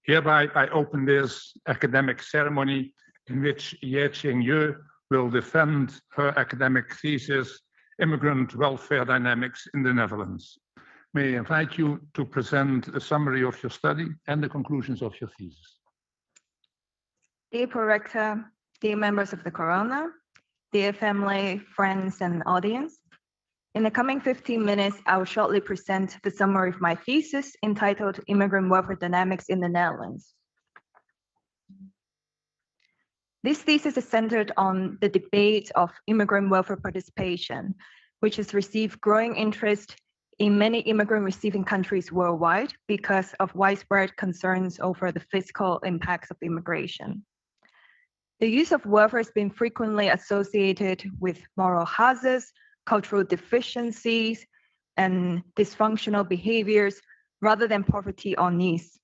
Hereby, I open this academic ceremony in which Yip Ching will defend her academic thesis, Immigrant Welfare Dynamics in the Netherlands. May I invite you to present a summary of your study and the conclusions of your thesis. Dear Prorector, dear members of the Corona, dear family, friends, and audience, in the coming 15 minutes, I will shortly present the summary of my thesis entitled Immigrant Welfare Dynamics in the Netherlands. This thesis is centered on the debate of immigrant welfare participation, which has received growing interest in many immigrant receiving countries worldwide because of widespread concerns over the fiscal impacts of immigration. The use of welfare has been frequently associated with moral hazards, cultural deficiencies, and dysfunctional behaviors rather than poverty or needs.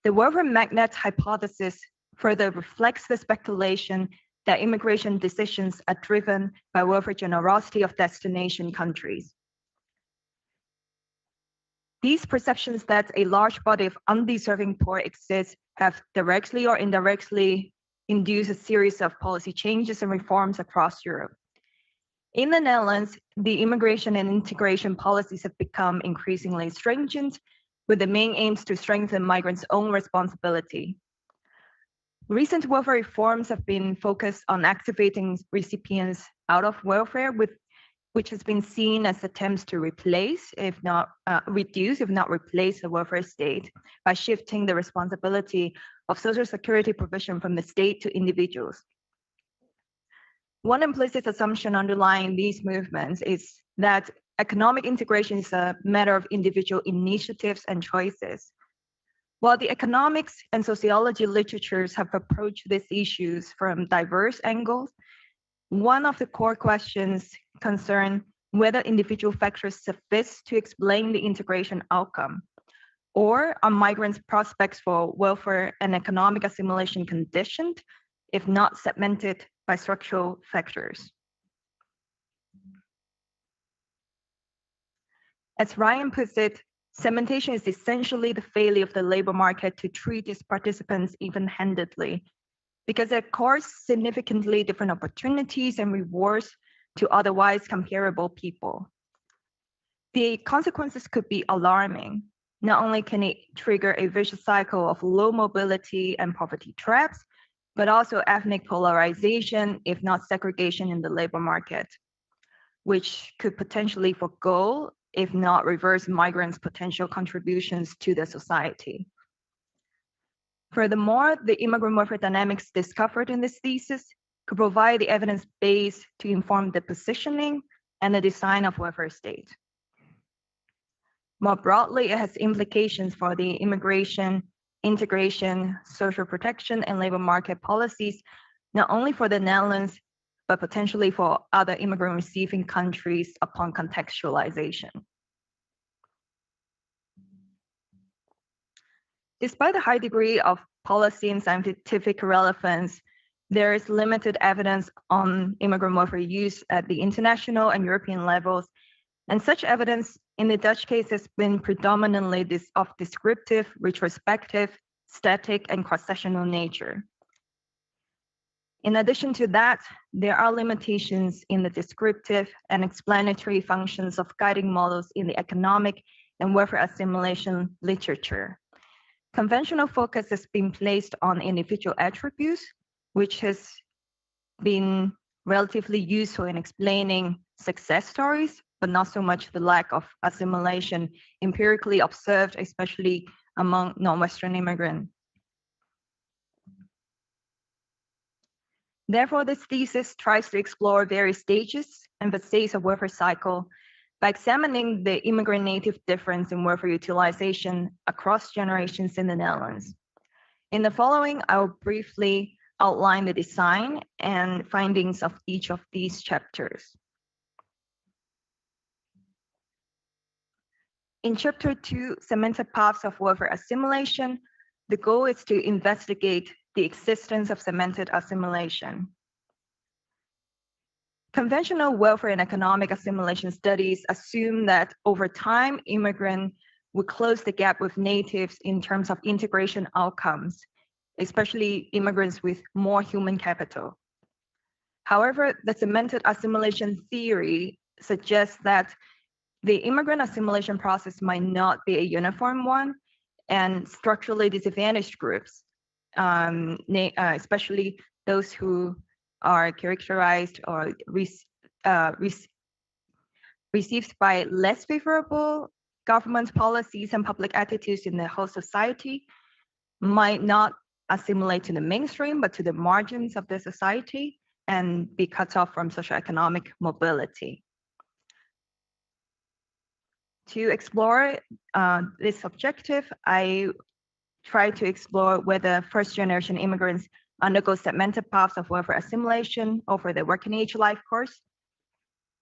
The welfare magnet hypothesis further reflects the speculation that immigration decisions are driven by welfare generosity of destination countries. These perceptions that a large body of undeserving poor exists have directly or indirectly induced a series of policy changes and reforms across Europe. In the Netherlands, the immigration and integration policies have become increasingly stringent, with the main aims to strengthen migrants' own responsibility. Recent welfare reforms have been focused on activating recipients out of welfare, which has been seen as attempts to replace, if not reduce, if not replace the welfare state by shifting the responsibility of social security provision from the state to individuals. One implicit assumption underlying these movements is that economic integration is a matter of individual initiatives and choices. While the economics and sociology literatures have approached these issues from diverse angles, one of the core questions concern whether individual factors suffice to explain the integration outcome, or are migrants' prospects for welfare and economic assimilation conditioned, if not segmented, by structural factors. As Ryan puts it, segmentation is essentially the failure of the labor market to treat its participants even-handedly, because it accords significantly different opportunities and rewards to otherwise comparable people. The consequences could be alarming. Not only can it trigger a vicious cycle of low mobility and poverty traps, but also ethnic polarization, if not segregation in the labor market, which could potentially forego, if not reverse, migrants' potential contributions to the society. Furthermore, the immigrant welfare dynamics discovered in this thesis could provide the evidence base to inform the positioning and the design of welfare state. More broadly, it has implications for the immigration, integration, social protection, and labor market policies, not only for the Netherlands, but potentially for other immigrant receiving countries upon contextualization. Despite the high degree of policy and scientific relevance, there is limited evidence on immigrant welfare use at the international and European levels, and such evidence in the Dutch case has been predominantly of descriptive, retrospective, static, and cross-sectional nature. In addition to that, there are limitations in the descriptive and explanatory functions of guiding models in the economic and welfare assimilation literature. Conventional focus has been placed on individual attributes, which has been relatively useful in explaining success stories, but not so much the lack of assimilation empirically observed, especially among non-Western immigrants. Therefore, this thesis tries to explore various stages and phases of welfare cycle by examining the immigrant native difference in welfare utilization across generations in the Netherlands. In the following, I will briefly outline the design and findings of each of these chapters. In Chapter 2, Segmented Paths of Welfare Assimilation, the goal is to investigate the existence of segmented assimilation. Conventional welfare and economic assimilation studies assume that over time, immigrant would close the gap with natives in terms of integration outcomes, especially immigrants with more human capital. However, the cemented assimilation theory suggests that the immigrant assimilation process might not be a uniform one, and structurally disadvantaged groups, especially those who are characterized or received by less favorable government policies and public attitudes in the host society, might not assimilate to the mainstream, but to the margins of the society and be cut off from socioeconomic mobility. To explore this objective, I try to explore whether first-generation immigrants undergo segmented paths of welfare assimilation over the working age life course.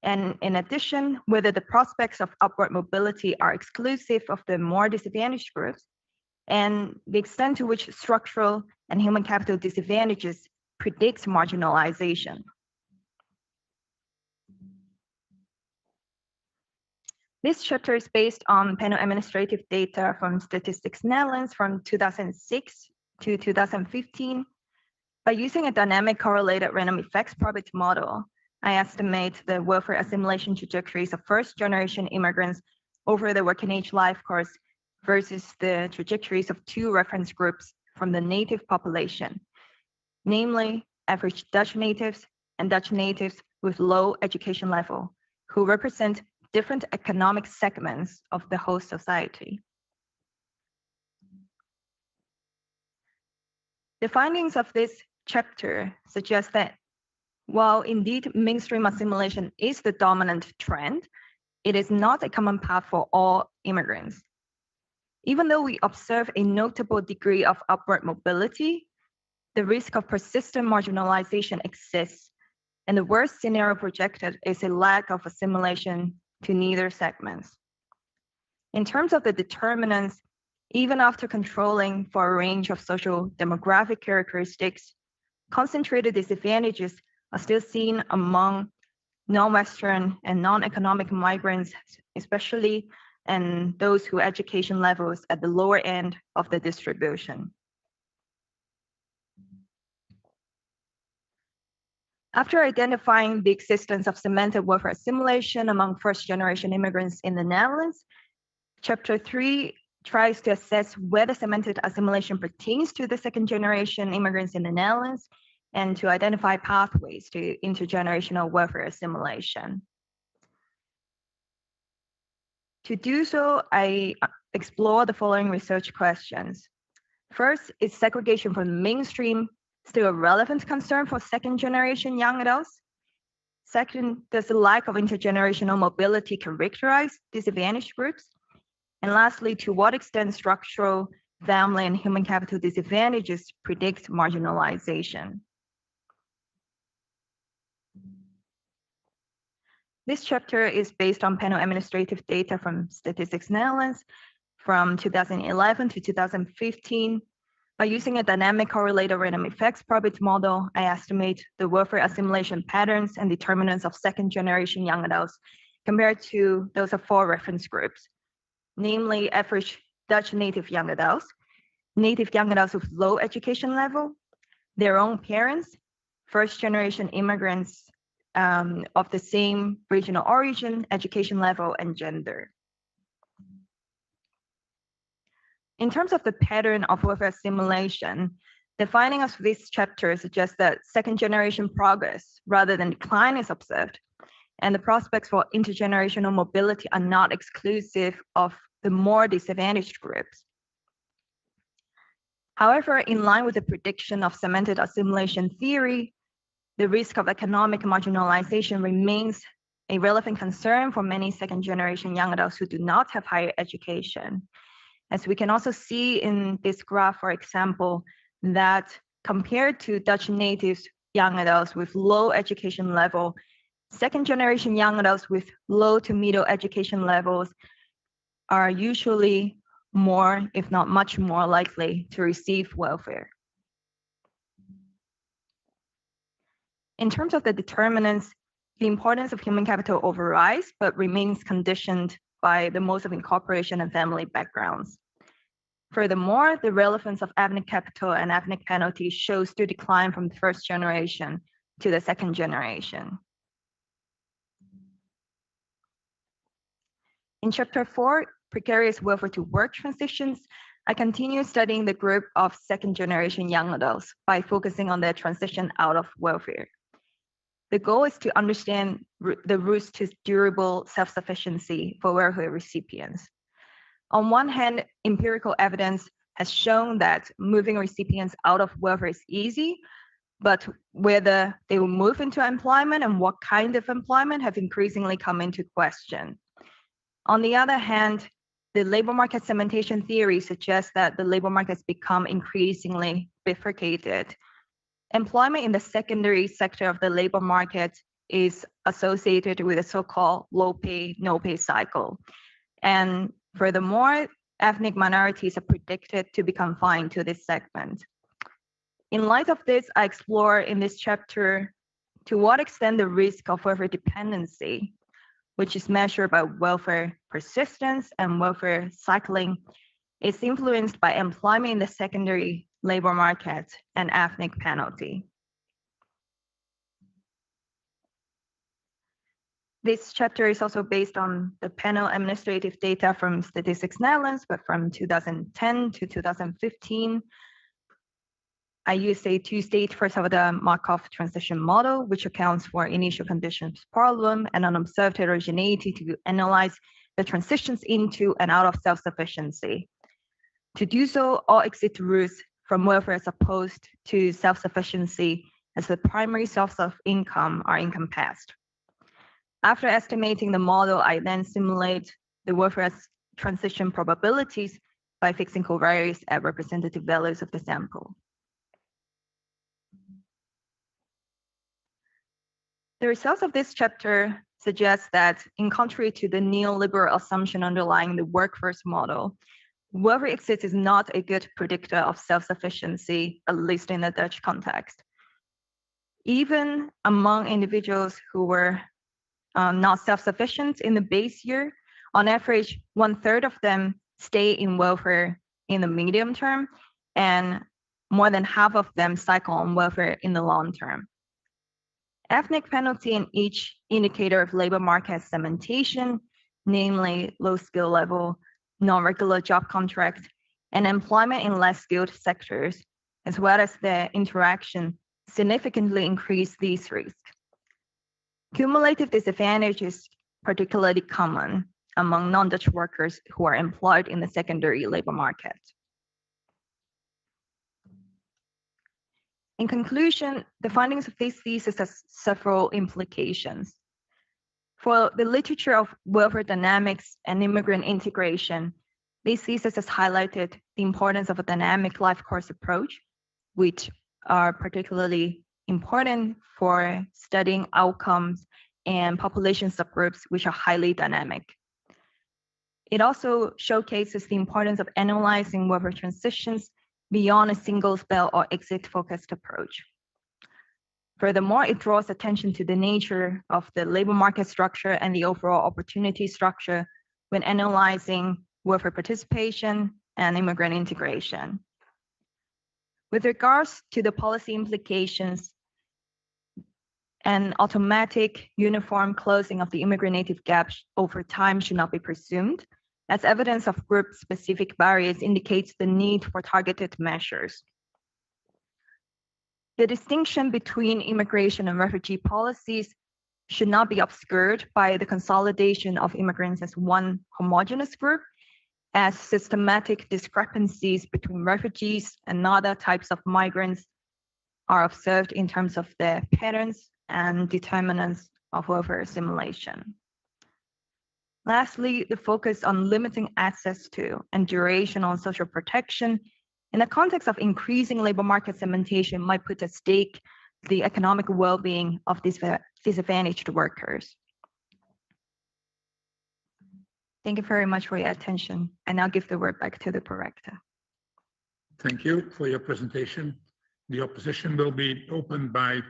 And in addition, whether the prospects of upward mobility are exclusive of the more disadvantaged groups, and the extent to which structural and human capital disadvantages predict marginalization. This chapter is based on panel administrative data from Statistics Netherlands from 2006 to 2015. By using a dynamic correlated random effects probability model, I estimate the welfare assimilation trajectories of first-generation immigrants over the working age life course versus the trajectories of two reference groups from the native population, namely average Dutch natives and Dutch natives with low education level, who represent different economic segments of the host society. The findings of this chapter suggest that while indeed mainstream assimilation is the dominant trend, it is not a common path for all immigrants. Even though we observe a notable degree of upward mobility, the risk of persistent marginalization exists, and the worst scenario projected is a lack of assimilation to neither segments. In terms of the determinants, even after controlling for a range of social demographic characteristics, concentrated disadvantages are still seen among non-Western and non-economic migrants, especially and those whose education levels at the lower end of the distribution. After identifying the existence of cemented welfare assimilation among first-generation immigrants in the Netherlands, Chapter 3 tries to assess whether cemented assimilation pertains to the second-generation immigrants in the Netherlands and to identify pathways to intergenerational welfare assimilation. To do so, I explore the following research questions. First, is segregation from the mainstream still a relevant concern for second-generation young adults? Second, does the lack of intergenerational mobility characterize disadvantaged groups? And lastly, to what extent structural, family, and human capital disadvantages predict marginalization? This chapter is based on panel administrative data from Statistics Netherlands from 2011 to 2015. By using a dynamic correlated random effects probability model, I estimate the welfare assimilation patterns and determinants of second-generation young adults compared to those of four reference groups, namely average Dutch native young adults with low education level, their own parents, first-generation immigrants of the same regional origin, education level, and gender. In terms of the pattern of welfare assimilation, the finding of this chapter suggests that second-generation progress rather than decline is observed, and the prospects for intergenerational mobility are not exclusive of the more disadvantaged groups. However, in line with the prediction of cemented assimilation theory, the risk of economic marginalization remains a relevant concern for many second-generation young adults who do not have higher education. As we can also see in this graph, for example, that compared to Dutch natives young adults with low education level, second-generation young adults with low to middle education levels are usually more, if not much more likely to receive welfare. In terms of the determinants, the importance of human capital overrides, but remains conditioned by the modes of incorporation and family backgrounds. Furthermore, the relevance of ethnic capital and ethnic penalty shows to decline from the first generation to the second generation. In chapter 4, precarious welfare to work transitions, I continue studying the group of second generation young adults by focusing on their transition out of welfare. The goal is to understand the routes to durable self-sufficiency for welfare recipients. On one hand, empirical evidence has shown that moving recipients out of welfare is easy, but whether they will move into employment and what kind of employment have increasingly come into question. On the other hand, the labor market segmentation theory suggests that the labor market has become increasingly bifurcated. Employment in the secondary sector of the labor market is associated with a so-called low pay, no pay cycle. And furthermore, ethnic minorities are predicted to be confined to this segment. In light of this, I explore in this chapter to what extent the risk of welfare dependency, which is measured by welfare persistence and welfare cycling, is influenced by employment in the secondary labor market and ethnic penalty. This chapter is also based on the panel administrative data from Statistics Netherlands, but from 2010 to 2015. I used a two-stage first-order Markov transition model, which accounts for initial conditions problem and unobserved heterogeneity to analyze the transitions into and out of self-sufficiency. To do so, all exit routes from welfare as opposed to self-sufficiency as the primary source of income are encompassed. After estimating the model, I then simulate the welfare transition probabilities by fixing covariates at representative values of the sample. The results of this chapter suggest that, in contrary to the neoliberal assumption underlying the workforce model, welfare exit is not a good predictor of self-sufficiency, at least in the Dutch context. Even among individuals who were not self-sufficient in the base year, on average, 1/3 of them stay in welfare in the medium term, and more than half of them cycle on welfare in the long term. Ethnic penalty in each indicator of labor market segmentation, namely low skill level, non-regular job contracts, and employment in less skilled sectors, as well as their interaction, significantly increase these risks. Cumulative disadvantage is particularly common among non-Dutch workers who are employed in the secondary labor market. In conclusion, the findings of this thesis has several implications. For the literature of welfare dynamics and immigrant integration, this thesis has highlighted the importance of a dynamic life course approach, which are particularly important for studying outcomes and population subgroups which are highly dynamic. It also showcases the importance of analyzing welfare transitions beyond a single spell or exit-focused approach. Furthermore, it draws attention to the nature of the labor market structure and the overall opportunity structure when analyzing welfare participation and immigrant integration. With regards to the policy implications, an automatic uniform closing of the immigrant native gap over time should not be presumed, as evidence of group-specific barriers indicates the need for targeted measures. The distinction between immigration and refugee policies should not be obscured by the consolidation of immigrants as one homogeneous group, as systematic discrepancies between refugees and other types of migrants are observed in terms of their patterns and determinants of welfare assimilation. Lastly, the focus on limiting access to and duration on social protection in the context of increasing labor market segmentation might put at stake the economic well-being of these disadvantaged workers. Thank you very much for your attention. I now give the word back to the director. Thank you for your presentation. The opposition will be opened by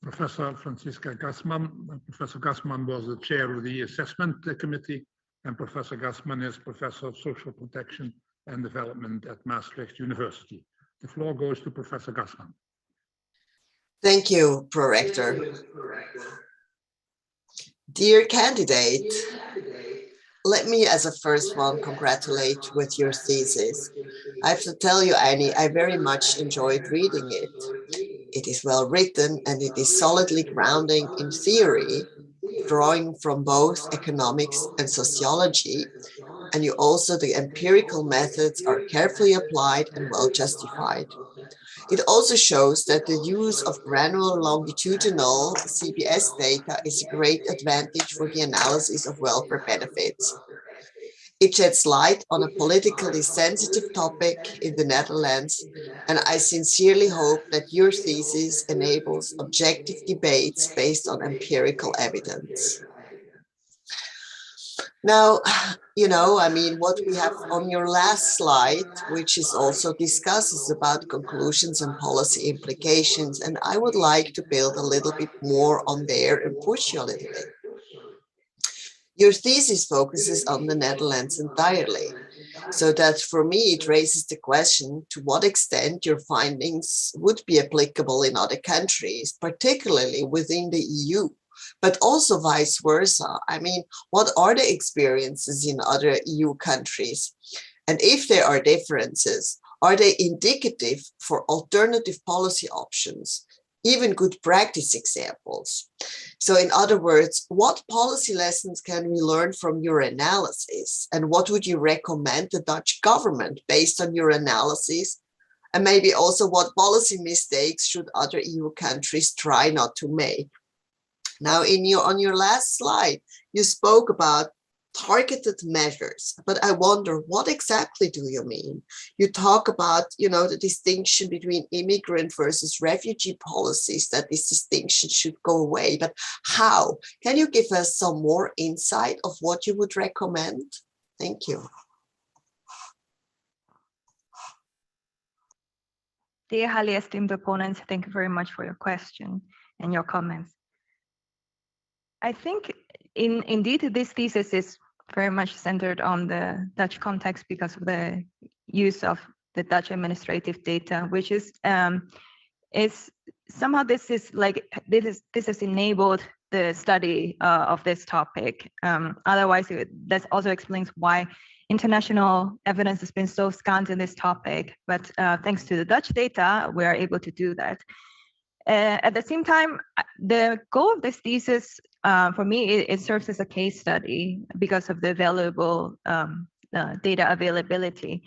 Professor Franziska Gassmann. Professor Gassmann was the chair of the assessment committee and Professor Gassman is Professor of Social Protection and Development at Maastricht University. The floor goes to Professor Gassman. Thank you, Prorector. Dear candidate, let me as a first one congratulate with your thesis. I have to tell you, Annie, I very much enjoyed reading it. It is well written and it is solidly grounding in theory, drawing from both economics and sociology, and you also, the empirical methods are carefully applied and well justified. It also shows that the use of granular longitudinal CBS data is a great advantage for the analysis of welfare benefits. It sheds light on a politically sensitive topic in the Netherlands, and I sincerely hope that your thesis enables objective debates based on empirical evidence. Now, what we have on your last slide, which is also discusses about conclusions and policy implications, and I would like to build a little bit more on there and push you a little bit. Your thesis focuses on the Netherlands entirely, so that for me it raises the question to what extent your findings would be applicable in other countries, particularly within the EU, but also vice versa. I mean, what are the experiences in other EU countries? And if there are differences, are they indicative for alternative policy options? Even good practice examples. So in other words, what policy lessons can we learn from your analysis? And what would you recommend the Dutch government based on your analysis? And maybe also what policy mistakes should other EU countries try not to make? Now, on your last slide, you spoke about targeted measures, but I wonder, what exactly do you mean? You talk about, the distinction between immigrant versus refugee policies, that this distinction should go away, but how? Can you give us some more insight of what you would recommend? Thank you. Dear highly esteemed opponents, thank you very much for your question and your comments. I think indeed this thesis is very much centered on the Dutch context because of the use of the Dutch administrative data, which is somehow this has enabled the study of this topic. Otherwise, that also explains why international evidence has been so scant in this topic. But thanks to the Dutch data, we are able to do that. At the same time, the goal of this thesis, for me, it serves as a case study because of the valuable data availability.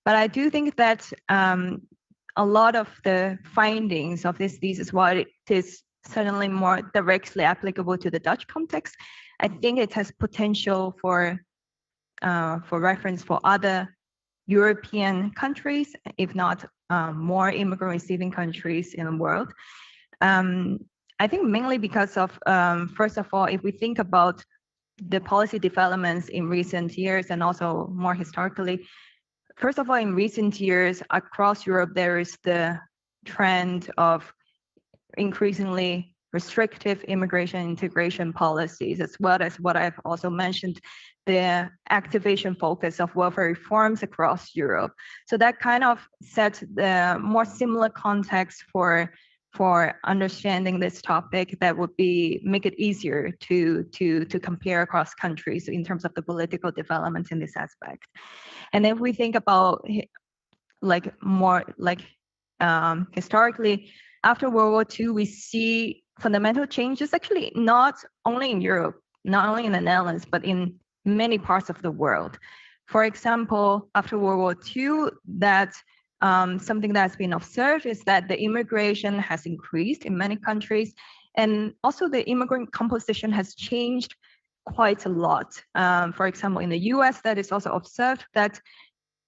But I do think that a lot of the findings of this thesis, while it is certainly more directly applicable to the Dutch context, I think it has potential for reference for other European countries, if not more immigrant receiving countries in the world. I think mainly because of, first of all, if we think about the policy developments in recent years and also more historically, first of all, in recent years across Europe, there is the trend of increasingly restrictive immigration integration policies, as well as what I've also mentioned, the activation focus of welfare reforms across Europe. So that kind of sets the more similar context for understanding this topic that would make it easier to compare across countries in terms of the political developments in this aspect. And if we think about historically, after World War II, we see fundamental changes, actually not only in Europe, not only in the Netherlands, but in many parts of the world. For example, after World War II, something that's been observed is that the immigration has increased in many countries, and also the immigrant composition has changed quite a lot. For example, in the US, that is also observed that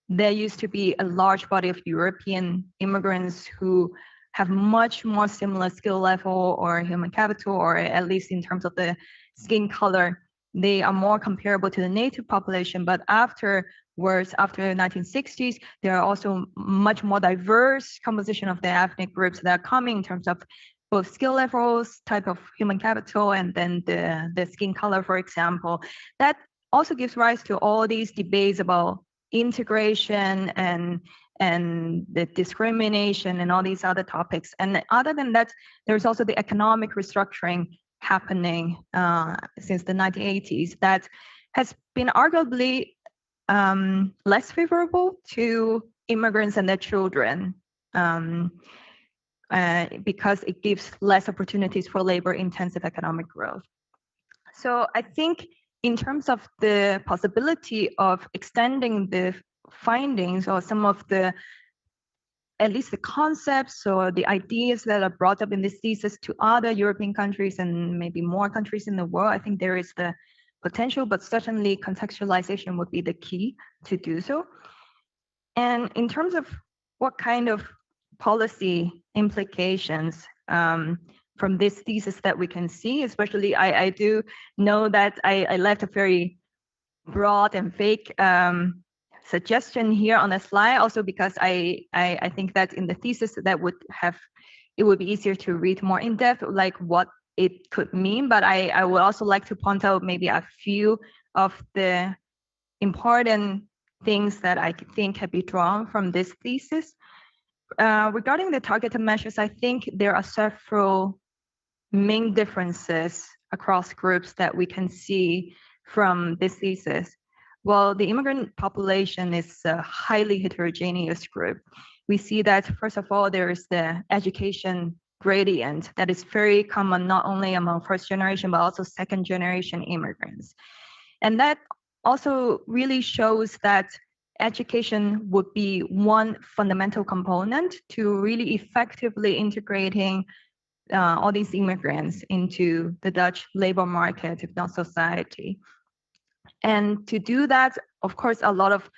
there used to be a large body of European immigrants who have much more similar skill level or human capital, or at least in terms of the skin color, they are more comparable to the native population. But afterwards, after the 1960s, there are also much more diverse composition of the ethnic groups that are coming in terms of both skill levels, type of human capital, and then the skin color, for example. That also gives rise to all these debates about integration and the discrimination and all these other topics. And other than that, there's also the economic restructuring happening since the 1980s that has been arguably less favorable to immigrants and their children because it gives less opportunities for labor-intensive economic growth. So I think in terms of the possibility of extending the findings or some of the, at least the concepts or the ideas that are brought up in this thesis to other European countries and maybe more countries in the world, I think there is the potential, but certainly contextualization would be the key to do so. And in terms of what kind of policy implications from this thesis that we can see, especially I do know that I left a very broad and vague suggestion here on the slide, also because I think that in the thesis that it would be easier to read more in depth, like what it could mean. But I would also like to point out maybe a few of the important things that I think can be drawn from this thesis. Regarding the targeted measures, I think there are several main differences across groups that we can see from this thesis. Well, the immigrant population is a highly heterogeneous group. We see that, first of all, there is the education gradient that is very common not only among first generation, but also second generation immigrants. And that also really shows that education would be one fundamental component to really effectively integrating all these immigrants into the Dutch labor market, if not society. And to do that, of course, a lot of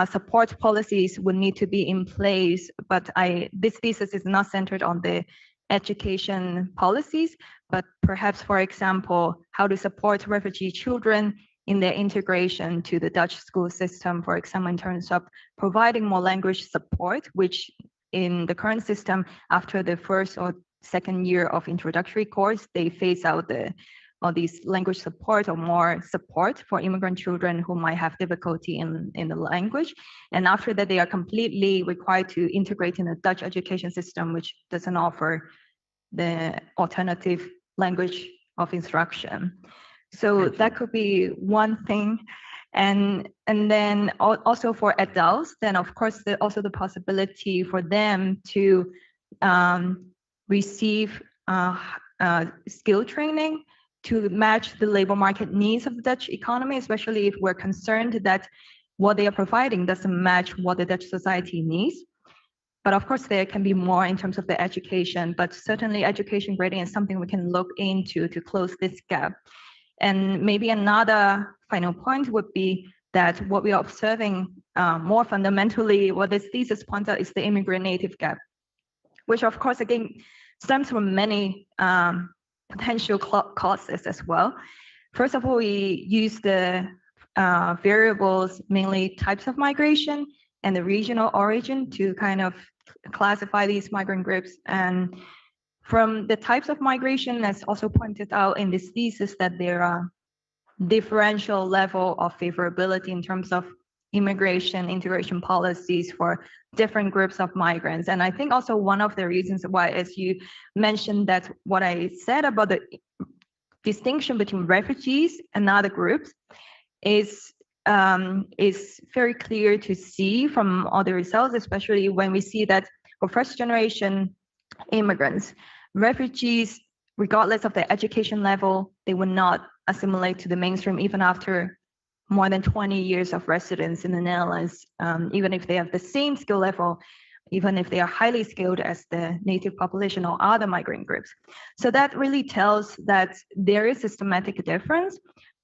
support policies would need to be in place, but this thesis is not centered on the education policies, but perhaps, for example, how to support refugee children in their integration to the Dutch school system, for example, in terms of providing more language support, which in the current system, after the first or second year of introductory course, they phase out all these language support or more support for immigrant children who might have difficulty in the language. And after that, they are completely required to integrate in the Dutch education system, which doesn't offer the alternative language of instruction. So that could be one thing. And then also for adults, then of course, also the possibility for them to receive skill training to match the labor market needs of the Dutch economy, especially if we're concerned that what they are providing doesn't match what the Dutch society needs. But of course, there can be more in terms of the education, but certainly education gradient is something we can look into to close this gap. And maybe another final point would be that what we are observing more fundamentally, what this thesis points out, is the immigrant native gap, which of course, again, stems from many potential causes as well. First of all, we use the variables, mainly types of migration and the regional origin, to kind of classify these migrant groups. And from the types of migration, as also pointed out in this thesis, that there are differential level of favorability in terms of immigration integration policies for different groups of migrants. And I think also one of the reasons why, as you mentioned, that what I said about the distinction between refugees and other groups is very clear to see from all the results, especially when we see that for first generation immigrants, refugees, regardless of their education level, they would not assimilate to the mainstream even after more than 20 years of residence in the Netherlands, even if they have the same skill level, even if they are highly skilled as the native population or other migrant groups. So that really tells that there is systematic difference.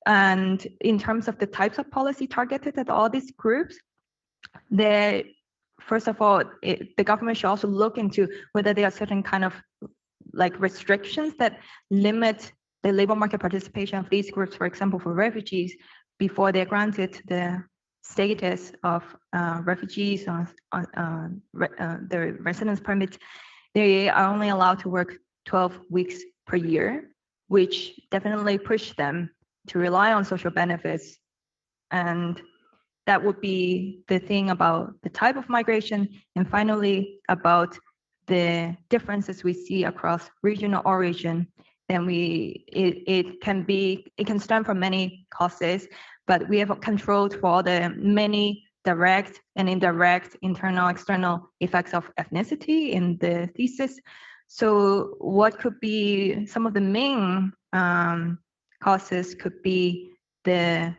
And in terms of the types of policy targeted at all these groups, first of all, the government should also look into whether there are certain kind of like restrictions that limit the labor market participation of these groups, for example, for refugees, before they're granted the status of refugees or their residence permit. They are only allowed to work 12 weeks per year, which definitely push them to rely on social benefits. And that would be the thing about the type of migration. And finally, about the differences we see across regional origin. Then it can stem from many causes, but we have controlled for the many direct and indirect internal external effects of ethnicity in the thesis. So what could be some of the main causes could be the,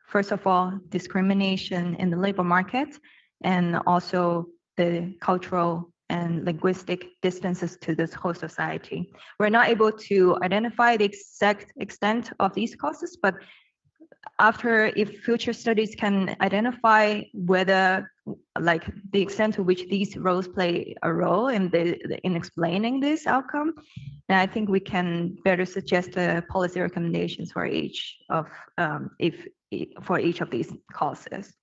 first of all, discrimination in the labor market, and also the cultural and linguistic distances to this whole society. We're not able to identify the exact extent of these causes, but if future studies can identify whether, like, the extent to which these roles play a role in explaining this outcome, then I think we can better suggest the policy recommendations for each of these causes.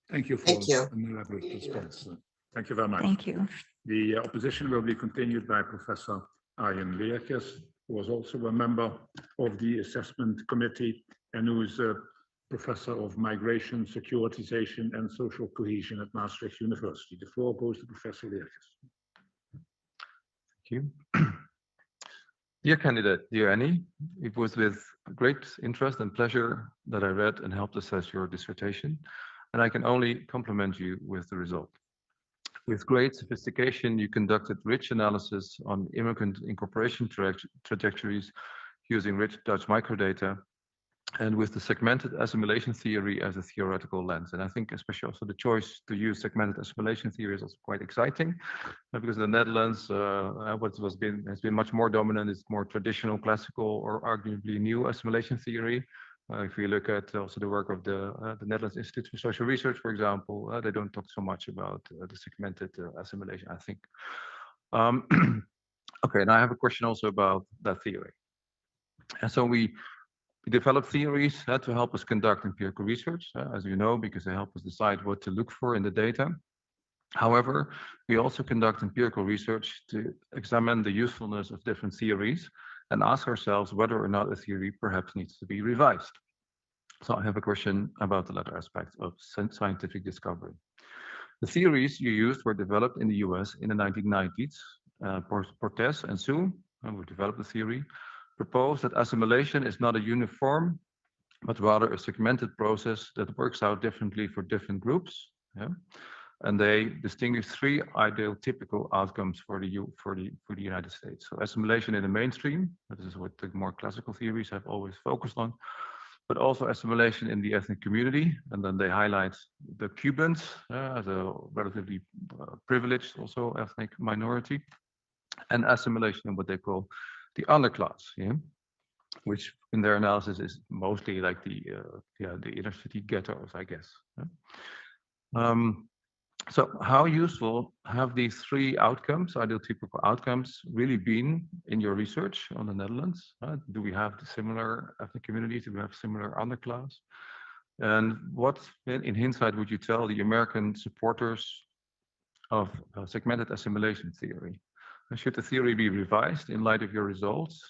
Thank you for an elaborate response. Thank you very much. Thank you. The opposition will be continued by Professor Arjen Leerkes, who was also a member of the assessment committee and who is a professor of migration, securitization, and social cohesion at Maastricht University. The floor goes to Professor Leerkes. Thank you. Dear candidate, dear Annie, it was with great interest and pleasure that I read and helped assess your dissertation, and I can only compliment you with the result. With great sophistication, you conducted rich analysis on immigrant incorporation trajectories using rich Dutch microdata, and with the segmented assimilation theory as a theoretical lens. And I think especially also the choice to use segmented assimilation theory is also quite exciting, because in the Netherlands, what has been much more dominant is more traditional, classical, or arguably new assimilation theory. If we look at also the work of the Netherlands Institute for Social Research, for example, they don't talk so much about the segmented assimilation, I think. Okay, now I have a question also about that theory. And so we develop theories to help us conduct empirical research, as you know, because they help us decide what to look for in the data. However, we also conduct empirical research to examine the usefulness of different theories and ask ourselves whether or not a theory perhaps needs to be revised. So I have a question about the latter aspect of scientific discovery. The theories you used were developed in the US in the 1990s. Portes and Su, who developed the theory, proposed that assimilation is not a uniform, but rather a segmented process that works out differently for different groups. Yeah? And they distinguish three ideal typical outcomes for the United States. So assimilation in the mainstream, this is what the more classical theories have always focused on, but also assimilation in the ethnic community. And then they highlight the Cubans as a relatively privileged also ethnic minority, and assimilation in what they call the underclass, yeah? Which in their analysis is mostly like the inner city ghettos, I guess. Yeah? So how useful have these three outcomes, ideal typical outcomes, really been in your research on the Netherlands? Do we have similar ethnic communities? Do we have similar underclass? And what, in hindsight, would you tell the American supporters of segmented assimilation theory? Should the theory be revised in light of your results?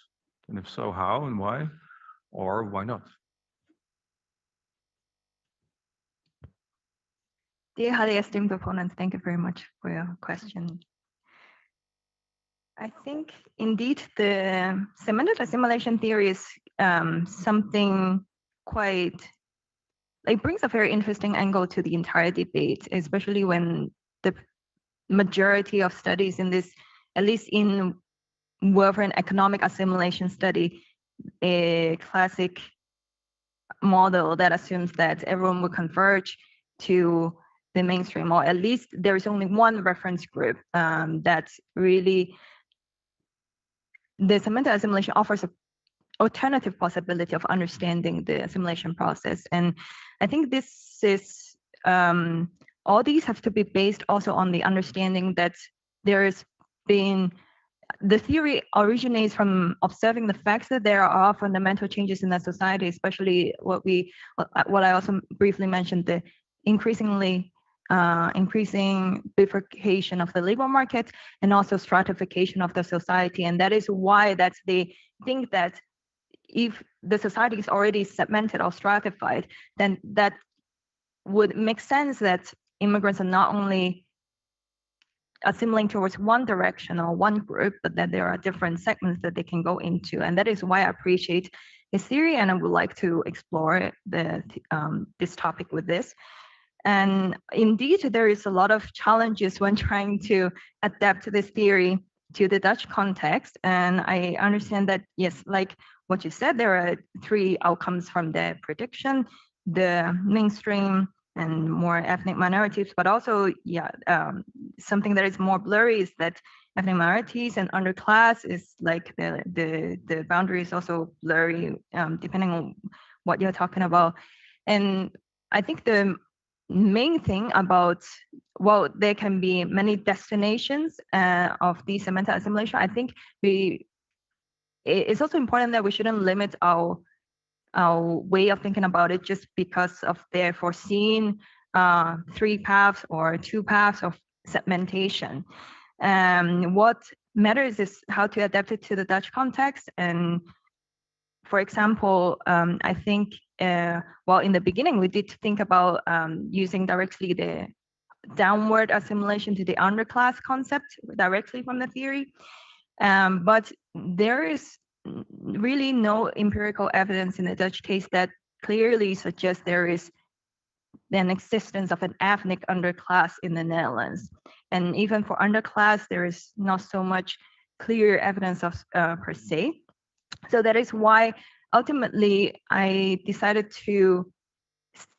And if so, how and why? Or why not? Dear highly esteemed opponents, thank you very much for your question. I think indeed the segmented assimilation theory is something quite, it brings a very interesting angle to the entire debate, especially when the majority of studies in this, at least in welfare and economic assimilation study, a classic model that assumes that everyone will converge to the mainstream, or at least there is only one reference group. That really, the segmented assimilation offers an alternative possibility of understanding the assimilation process. And I think this is, all these have to be based also on the understanding that there's been, the theory originates from observing the facts that there are fundamental changes in that society, especially what I also briefly mentioned, the increasing bifurcation of the labor market and also stratification of the society. And that is why they think that if the society is already segmented or stratified, then that would make sense that immigrants are not only assimilating towards one direction or one group, but that there are different segments that they can go into. And that is why I appreciate his theory, and I would like to explore this topic with this. And indeed, there is a lot of challenges when trying to adapt this theory to the Dutch context. And I understand that, yes, like what you said, there are 3 outcomes from the prediction: the mainstream and more ethnic minorities, but also, something that is more blurry is that ethnic minorities and underclass is like the boundary is also blurry, depending on what you're talking about. And I think the main thing about, well, there can be many destinations of the segmented assimilation. I think it's also important that we shouldn't limit our way of thinking about it just because of their foreseen 3 paths or 2 paths of segmentation. What matters is how to adapt it to the Dutch context. And for example, I think, well, in the beginning, we did think about using directly the downward assimilation to the underclass concept directly from the theory. But there is really no empirical evidence in the Dutch case that clearly suggests there is an existence of an ethnic underclass in the Netherlands. And even for underclass, there is not so much clear evidence of per se. So that is why ultimately I decided to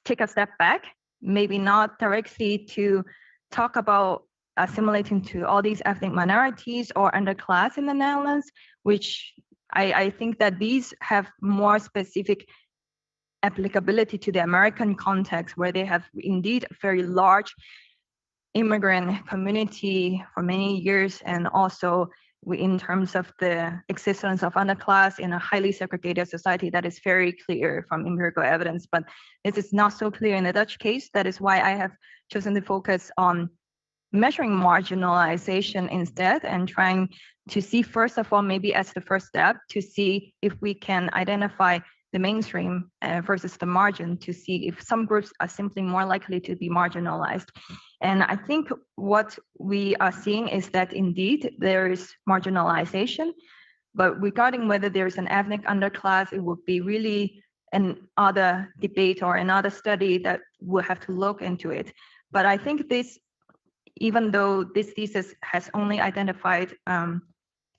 take a step back, maybe not directly to talk about assimilating to all these ethnic minorities or underclass in the Netherlands, which I think that these have more specific applicability to the American context, where they have indeed a very large immigrant community for many years, and also in terms of the existence of underclass in a highly segregated society. That is very clear from empirical evidence, but this is not so clear in the Dutch case. That is why I have chosen to focus on measuring marginalization instead, and trying to see, first of all, maybe as the first step, to see if we can identify the mainstream versus the margin, to see if some groups are simply more likely to be marginalized. And I think what we are seeing is that indeed there is marginalization, but regarding whether there's an ethnic underclass, it would be really another debate or another study that will have to look into it. But I think this, even though this thesis has only identified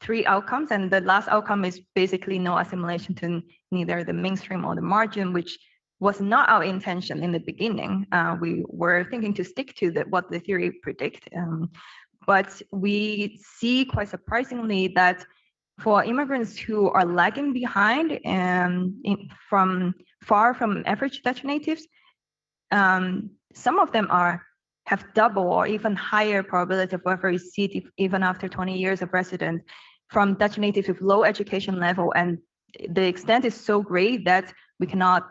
3 outcomes, and the last outcome is basically no assimilation to neither the mainstream or the margin, which was not our intention in the beginning. We were thinking to stick to what the theory predict, but we see quite surprisingly that for immigrants who are lagging behind and far from average Dutch natives, some of them have double or even higher probability of welfare receipt even after 20 years of residence from Dutch natives with low education level. And the extent is so great that we cannot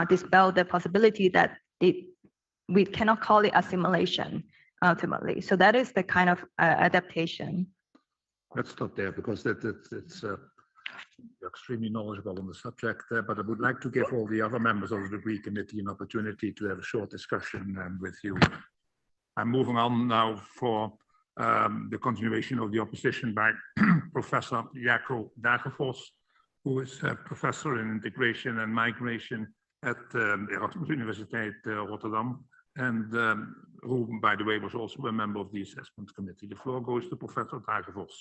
dispel the possibility that we cannot call it assimilation ultimately. So that is the kind of adaptation. Let's stop there, because it's extremely knowledgeable on the subject, but I would like to give all the other members of the degree committee an opportunity to have a short discussion with you. I'm moving on now for the continuation of the opposition by Professor Jaco Dagenvos, who is a professor in integration and migration at Erasmus Universiteit Rotterdam, and who, by the way, was also a member of the assessment committee. The floor goes to Professor Dagenvos.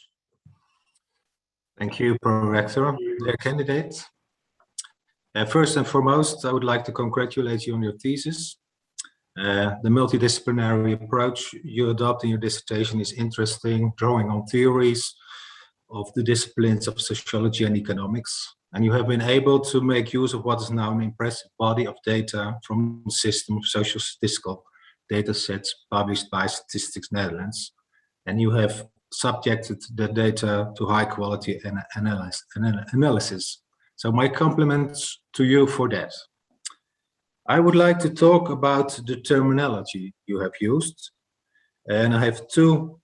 Thank you, Pro-Rector. Dear candidates, first and foremost, I would like to congratulate you on your thesis. The multidisciplinary approach you adopt in your dissertation is interesting, drawing on theories of the disciplines of sociology and economics. And you have been able to make use of what is now an impressive body of data from the system of social statistical data sets published by Statistics Netherlands. And you have subjected the data to high quality analysis. So my compliments to you for that. I would like to talk about the terminology you have used, and I have 2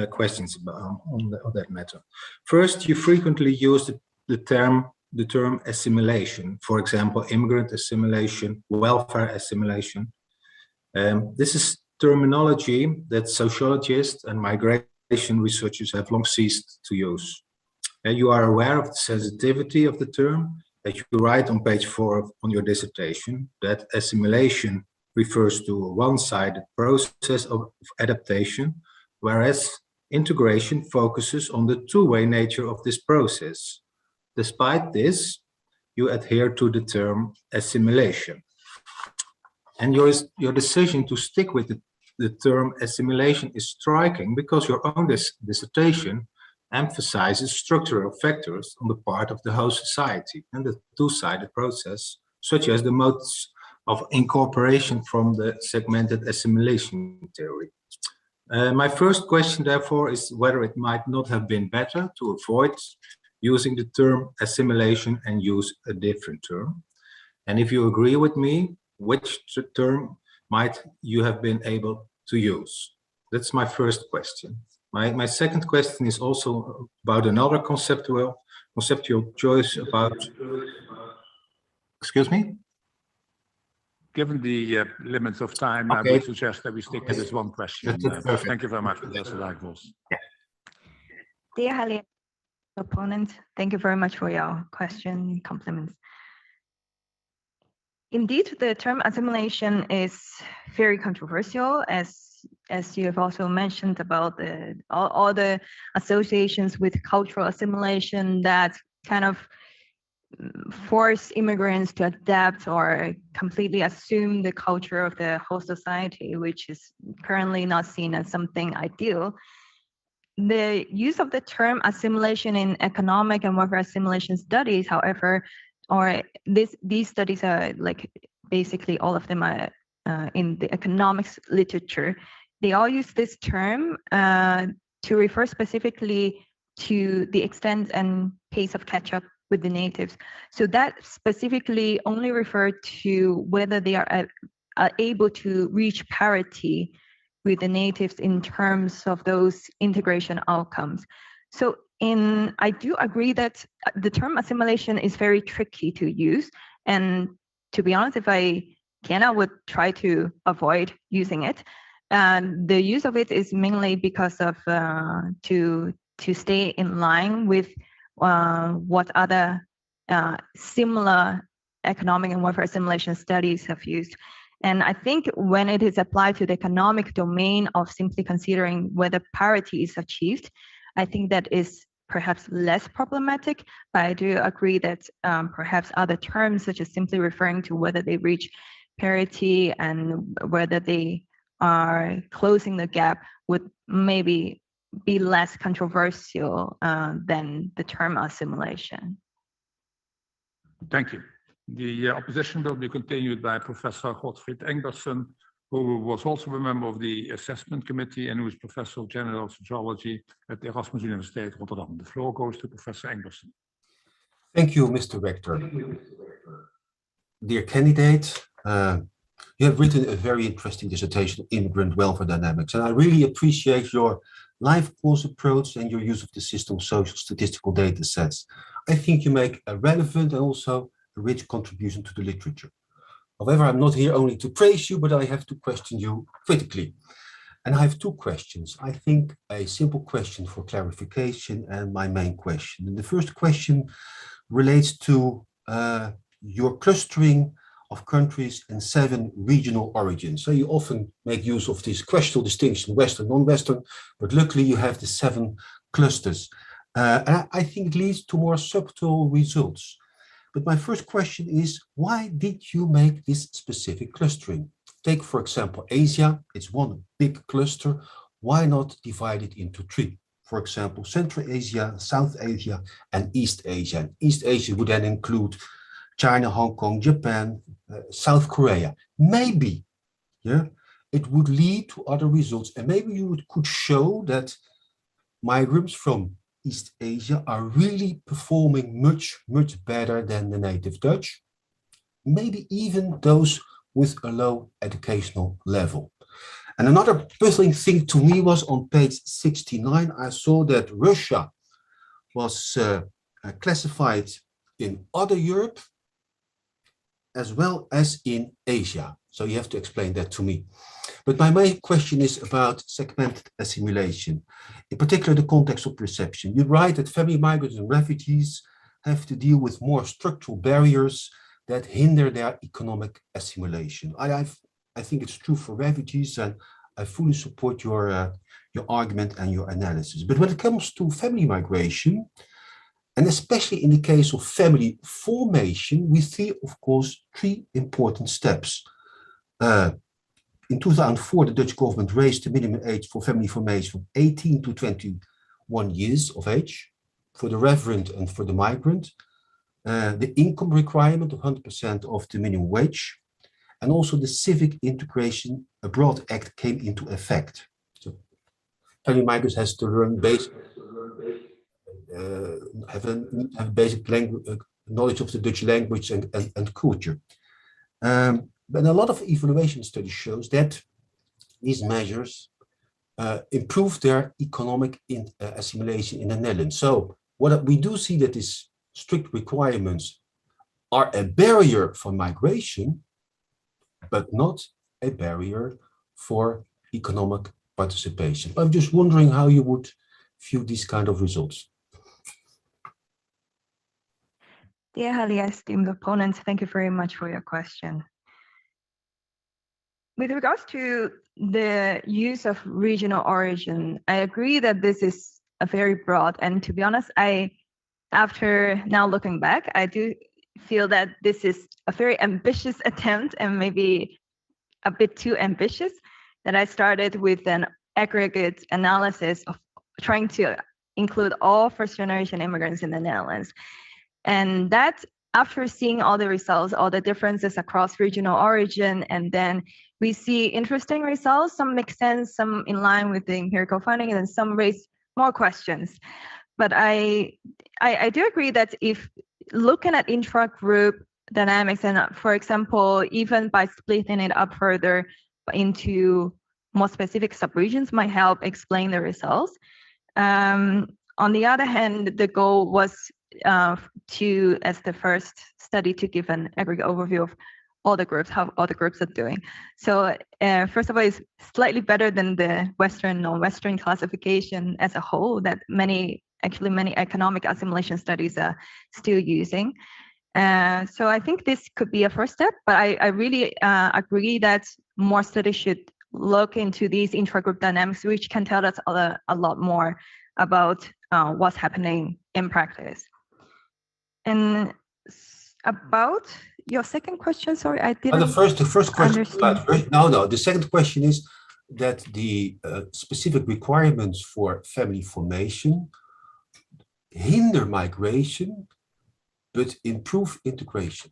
questions on that matter. First, you frequently use the term the term assimilation, for example, immigrant assimilation, welfare assimilation. This is terminology that sociologists and migration researchers have long ceased to use. You are aware of the sensitivity of the term, that you write on page 4 on your dissertation, that assimilation refers to a one-sided process of adaptation, whereas integration focuses on the two-way nature of this process. Despite this, you adhere to the term assimilation. And your decision to stick with the term assimilation is striking because your own dissertation emphasizes structural factors on the part of the host society and the two-sided process, such as the modes of incorporation from the segmented assimilation theory. My first question, therefore, is whether it might not have been better to avoid using the term assimilation and use a different term. And if you agree with me, which term might you have been able to use? That's my first question. My second question is also about another conceptual choice about, excuse me? Given the limits of time, okay. I would suggest that we stick to this one question. Thank you very much, Professor Dijkvos. Yeah. Dear highly opponent, thank you very much for your question, compliments. Indeed, the term assimilation is very controversial, as you have also mentioned about all the associations with cultural assimilation that kind of force immigrants to adapt or completely assume the culture of the host society, which is currently not seen as something ideal. The use of the term assimilation in economic and welfare assimilation studies, however, or these studies are like basically all of them are in the economics literature. They all use this term to refer specifically to the extent and pace of catch-up with the natives. So that specifically only referred to whether they are able to reach parity with the natives in terms of those integration outcomes. So I do agree that the term assimilation is very tricky to use. And to be honest, if I can, I would try to avoid using it. And the use of it is mainly because of to stay in line with what other similar economic and welfare assimilation studies have used. And I think when it is applied to the economic domain of simply considering whether parity is achieved, I think that is perhaps less problematic, but I do agree that perhaps other terms, such as simply referring to whether they reach parity and whether they are closing the gap, would maybe be less controversial than the term assimilation. Thank you. The opposition will be continued by Professor Gottfried Engersen, who was also a member of the assessment committee and who is Professor of General Sociology at the Erasmus University Rotterdam. The floor goes to Professor Engersen. Thank you, Mr. Rector. Dear candidate, you have written a very interesting dissertation on immigrant welfare dynamics, and I really appreciate your life course approach and your use of the system social statistical data sets. I think you make a relevant and also a rich contribution to the literature. However, I'm not here only to praise you, but I have to question you critically. And I have two questions. I think a simple question for clarification and my main question. And the first question relates to your clustering of countries and 7 regional origins. So you often make use of this questionable distinction, Western, non-Western, but luckily you have the 7 clusters. And I think it leads to more subtle results. But my first question is, why did you make this specific clustering? Take, for example, Asia, it's one big cluster. Why not divide it into 3? For example, Central Asia, South Asia, and East Asia. And East Asia would then include China, Hong Kong, Japan, South Korea. Maybe, yeah, it would lead to other results. And maybe you could show that migrants from East Asia are really performing much, much better than the native Dutch. Maybe even those with a low educational level. And another puzzling thing to me was on page 69, I saw that Russia was classified in other Europe as well as in Asia. So you have to explain that to me. But my main question is about segmented assimilation, in particular the context of perception. You write that family migrants and refugees have to deal with more structural barriers that hinder their economic assimilation. I think it's true for refugees, and I fully support your argument and your analysis. But when it comes to family migration, and especially in the case of family formation, we see, of course, three important steps. In 2004, the Dutch government raised the minimum age for family formation from 18 to 21 years of age for the resident and for the migrant. The income requirement of 100% of the minimum wage, and also the Civic Integration Abroad Act came into effect. So family migrants has to learn have basic knowledge of the Dutch language and culture. But a lot of evaluation studies shows that these measures improve their economic assimilation in the Netherlands. So what we do see that these strict requirements are a barrier for migration, but not a barrier for economic participation. I'm just wondering how you would view these kind of results. Dear highly esteemed opponents, thank you very much for your question. With regards to the use of regional origin, I agree that this is a very broad, and to be honest, after now looking back, I do feel that this is a very ambitious attempt and maybe a bit too ambitious, that I started with an aggregate analysis of trying to include all first-generation immigrants in the Netherlands. And that, after seeing all the results, all the differences across regional origin, and then we see interesting results, some make sense, some in line with the empirical findings, and some raise more questions. But I do agree that if looking at intra-group dynamics, and for example, even by splitting it up further into more specific subregions might help explain the results. On the other hand, the goal was to, as the first study, to give an aggregate overview of all the groups, how all the groups are doing. So first of all, it's slightly better than the Western or Western classification as a whole that many economic assimilation studies are still using. So I think this could be a first step, but I really agree that more studies should look into these intra-group dynamics, which can tell us a lot more about what's happening in practice. And about your second question, sorry, I didn't. The first question. Understand. No. The second question is that the specific requirements for family formation hinder migration, but improve integration.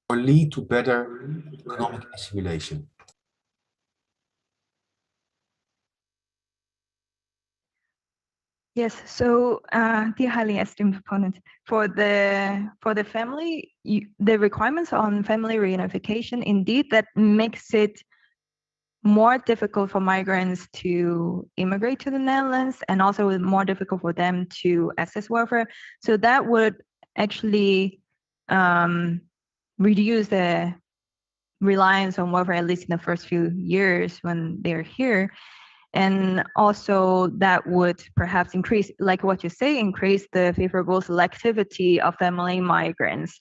Or lead to better economic assimilation. Yes, so dear highly esteemed opponent, for the family, the requirements on family reunification, indeed, that makes it more difficult for migrants to immigrate to the Netherlands, and also more difficult for them to access welfare. So that would actually reduce the reliance on welfare, at least in the first few years when they're here. And also that would perhaps increase, like what you say, increase the favorable selectivity of family migrants.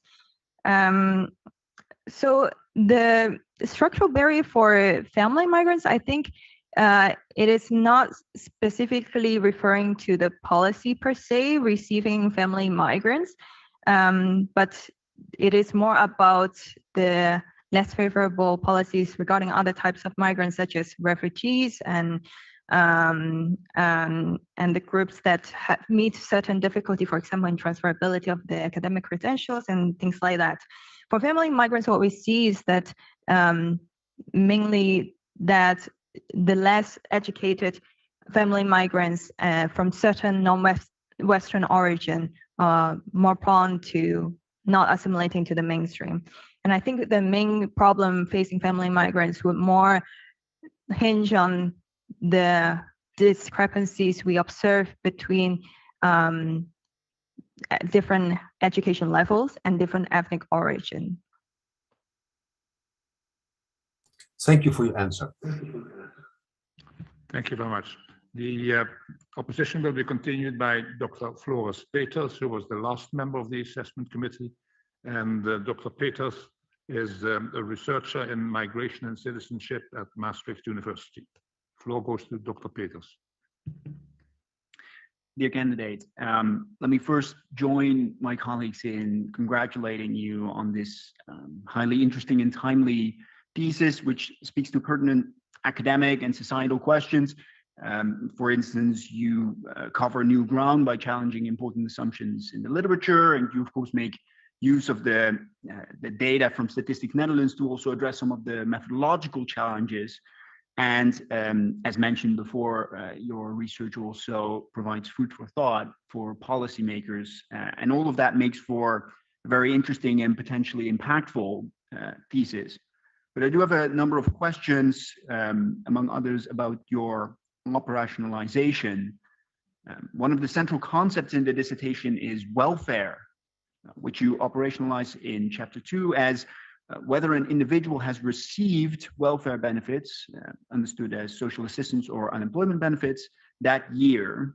So the structural barrier for family migrants, I think it is not specifically referring to the policy per se, receiving family migrants, but it is more about the less favorable policies regarding other types of migrants, such as refugees and the groups that meet certain difficulty, for example, in transferability of the academic credentials and things like that. For family migrants, what we see is that mainly that the less educated family migrants from certain non-Western origin are more prone to not assimilating to the mainstream. And I think the main problem facing family migrants would more hinge on the discrepancies we observe between different education levels and different ethnic origin. Thank you for your answer. Thank you very much. The opposition will be continued by Dr. Floris Peters, who was the last member of the assessment committee. And Dr. Peters is a researcher in migration and citizenship at Maastricht University. Floor goes to Dr. Peters. Dear candidate, let me first join my colleagues in congratulating you on this highly interesting and timely thesis, which speaks to pertinent academic and societal questions. For instance, you cover new ground by challenging important assumptions in the literature, and you of course make use of the data from Statistics Netherlands to also address some of the methodological challenges. And as mentioned before, your research also provides food for thought for policymakers, and all of that makes for a very interesting and potentially impactful thesis. But I do have a number of questions, among others, about your operationalization. One of the central concepts in the dissertation is welfare, which you operationalize in chapter 2 as whether an individual has received welfare benefits, understood as social assistance or unemployment benefits, that year.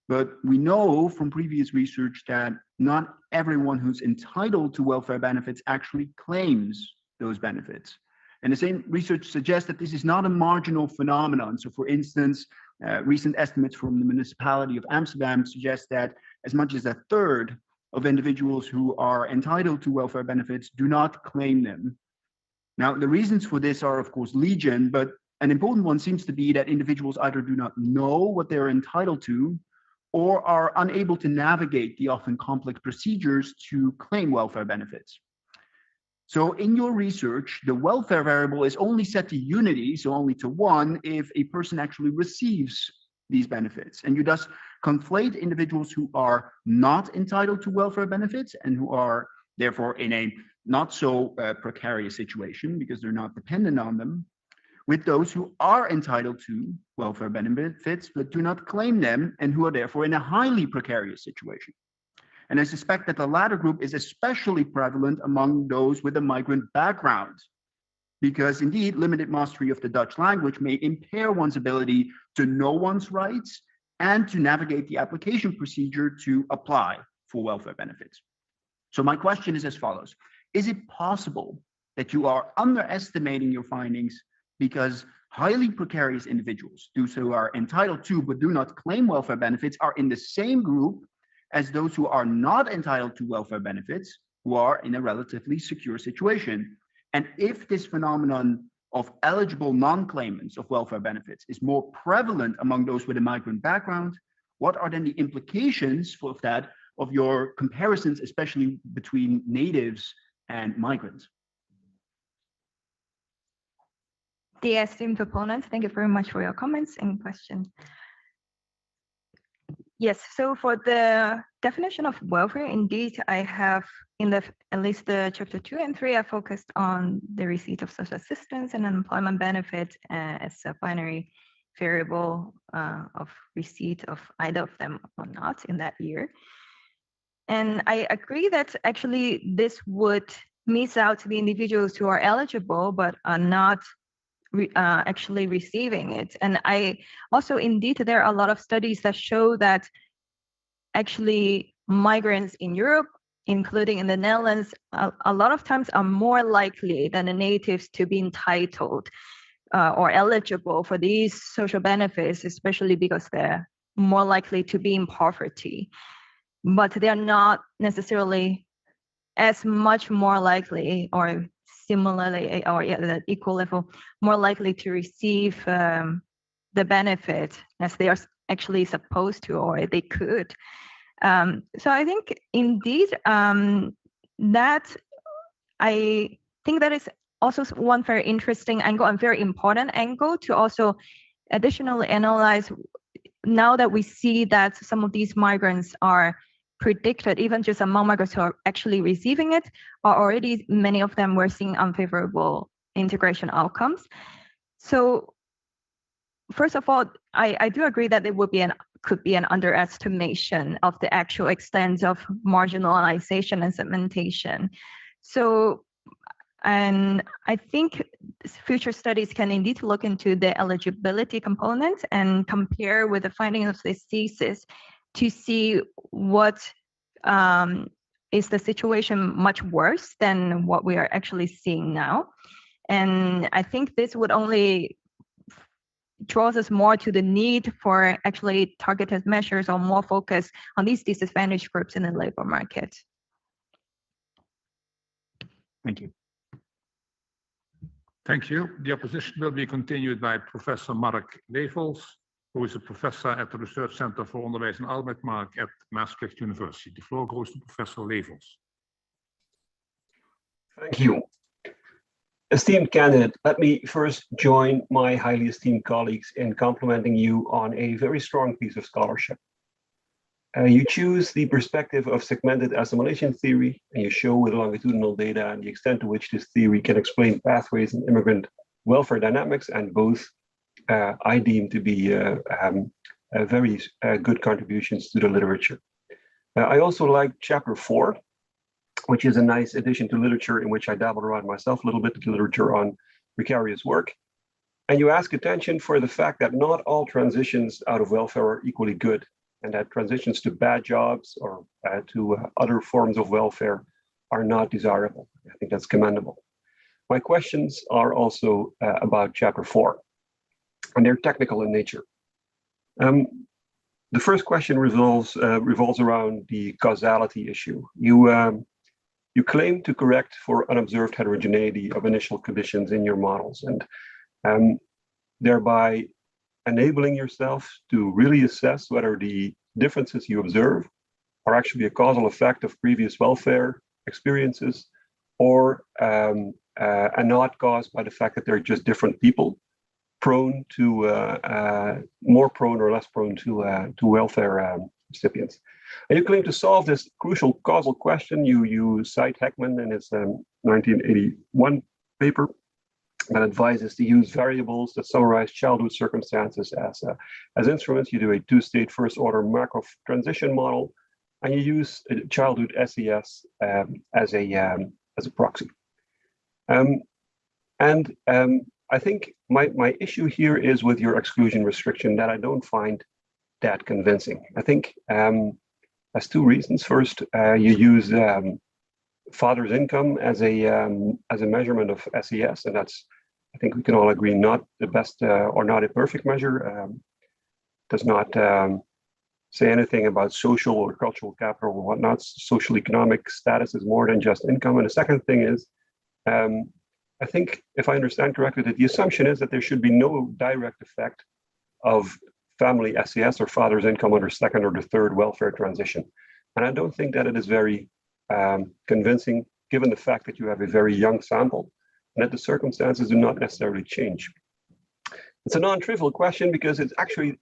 But we know from previous research that not everyone who's entitled to welfare benefits actually claims those benefits. And the same research suggests that this is not a marginal phenomenon. So for instance, recent estimates from the municipality of Amsterdam suggest that as much as a third of individuals who are entitled to welfare benefits do not claim them. Now, the reasons for this are, of course, legion, but an important one seems to be that individuals either do not know what they're entitled to or are unable to navigate the often complex procedures to claim welfare benefits. So in your research, the welfare variable is only set to unity, so only to 1, if a person actually receives these benefits. And you thus conflate individuals who are not entitled to welfare benefits and who are therefore in a not so precarious situation because they're not dependent on them, with those who are entitled to welfare benefits but do not claim them and who are therefore in a highly precarious situation. And I suspect that the latter group is especially prevalent among those with a migrant background, because indeed limited mastery of the Dutch language may impair one's ability to know one's rights and to navigate the application procedure to apply for welfare benefits. So my question is as follows. Is it possible that you are underestimating your findings because highly precarious individuals, those who are entitled to but do not claim welfare benefits, are in the same group as those who are not entitled to welfare benefits, who are in a relatively secure situation? And if this phenomenon of eligible non-claimants of welfare benefits is more prevalent among those with a migrant background, what are then the implications of that, of your comparisons, especially between natives and migrants? The esteemed proponents, thank you very much for your comments and questions. Yes, so for the definition of welfare, indeed, I have in at least the chapter 2 and 3, I focused on the receipt of social assistance and unemployment benefit as a binary variable of receipt of either of them or not in that year. And I agree that actually this would miss out the individuals who are eligible but are not actually receiving it. And I also, indeed, there are a lot of studies that show that actually migrants in Europe, including in the Netherlands, a lot of times are more likely than the natives to be entitled or eligible for these social benefits, especially because they're more likely to be in poverty. But they're not necessarily as much more likely or similarly or at the equal level more likely to receive the benefit as they are actually supposed to or they could. So I think indeed that I think that is also one very interesting angle and very important angle to also additionally analyze now that we see that some of these migrants are predicted, even just among migrants who are actually receiving it, are already many of them were seeing unfavorable integration outcomes. So first of all, I do agree that it could be an underestimation of the actual extent of marginalization and segmentation. So, and I think future studies can indeed look into the eligibility component and compare with the findings of this thesis to see what is the situation much worse than what we are actually seeing now. And I think this would only draws us more to the need for actually targeted measures or more focus on these disadvantaged groups in the labor market. Thank you. Thank you. The opposition will be continued by Professor Mark Levels, who is a professor at the Research Center for Onderwijs en Arbeidsmarkt at Maastricht University. The floor goes to Professor Levels. Thank you. Esteemed candidate, let me first join my highly esteemed colleagues in complimenting you on a very strong piece of scholarship. You choose the perspective of segmented assimilation theory, and you show with longitudinal data and the extent to which this theory can explain pathways in immigrant welfare dynamics, and both I deem to be very good contributions to the literature. I also like chapter 4, which is a nice addition to literature in which I dabbled around myself a little bit, the literature on precarious work. And you ask attention for the fact that not all transitions out of welfare are equally good, and that transitions to bad jobs or to other forms of welfare are not desirable. I think that's commendable. My questions are also about chapter 4, and they're technical in nature. The first question revolves around the causality issue. You claim to correct for unobserved heterogeneity of initial conditions in your models, and thereby enabling yourself to really assess whether the differences you observe are actually a causal effect of previous welfare experiences, or and not caused by the fact that they're just different people, prone to more prone or less prone to welfare recipients. And you claim to solve this crucial causal question. You cite Heckman in his 1981 paper that advises to use variables that summarize childhood circumstances as instruments. You do a two-state first-order macro transition model, and you use childhood SES as a proxy. I think my issue here is with your exclusion restriction that I don't find that convincing. I think has two reasons. First, you use father's income as a measurement of SES, and that's, I think we can all agree, not the best or not a perfect measure. Does not say anything about social or cultural capital or whatnot. Social economic status is more than just income. And the second thing is, I think, if I understand correctly, that the assumption is that there should be no direct effect of family SES or father's income under second or the third welfare transition. And I don't think that it is very convincing, given the fact that you have a very young sample and that the circumstances do not necessarily change. It's a non-trivial question because it actually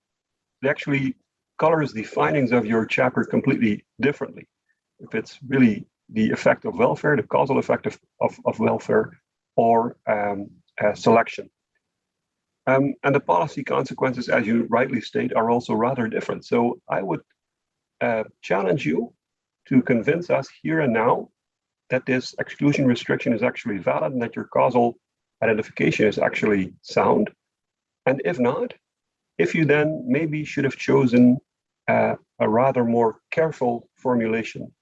colors the findings of your chapter completely differently. If it's really the effect of welfare, the causal effect of welfare, or selection. And the policy consequences, as you rightly state, are also rather different. So I would challenge you to convince us here and now that this exclusion restriction is actually valid and that your causal identification is actually sound. And if not, if you then maybe should have chosen a rather more careful formulation,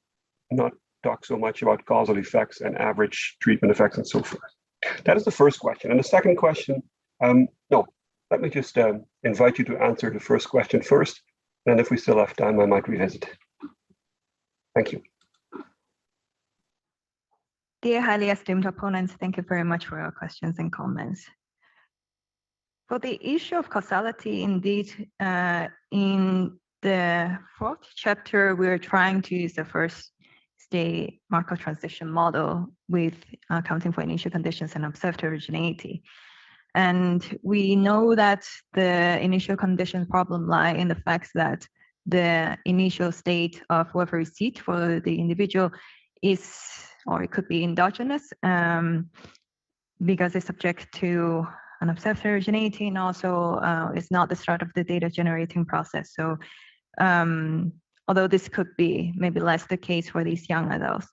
not talk so much about causal effects and average treatment effects and so forth. That is the first question. And the second question, no, let me just invite you to answer the first question first. And if we still have time, I might revisit. Thank you. Dear highly esteemed opponents, thank you very much for your questions and comments. For the issue of causality, indeed, in the fourth chapter, we're trying to use the first state Markov transition model with accounting for initial conditions and observed heterogeneity. And we know that the initial condition problem lie in the fact that the initial state of welfare receipt for the individual is, or it could be endogenous, because it's subject to unobserved heterogeneity, and also is not the start of the data generating process. So although this could be maybe less the case for these young adults.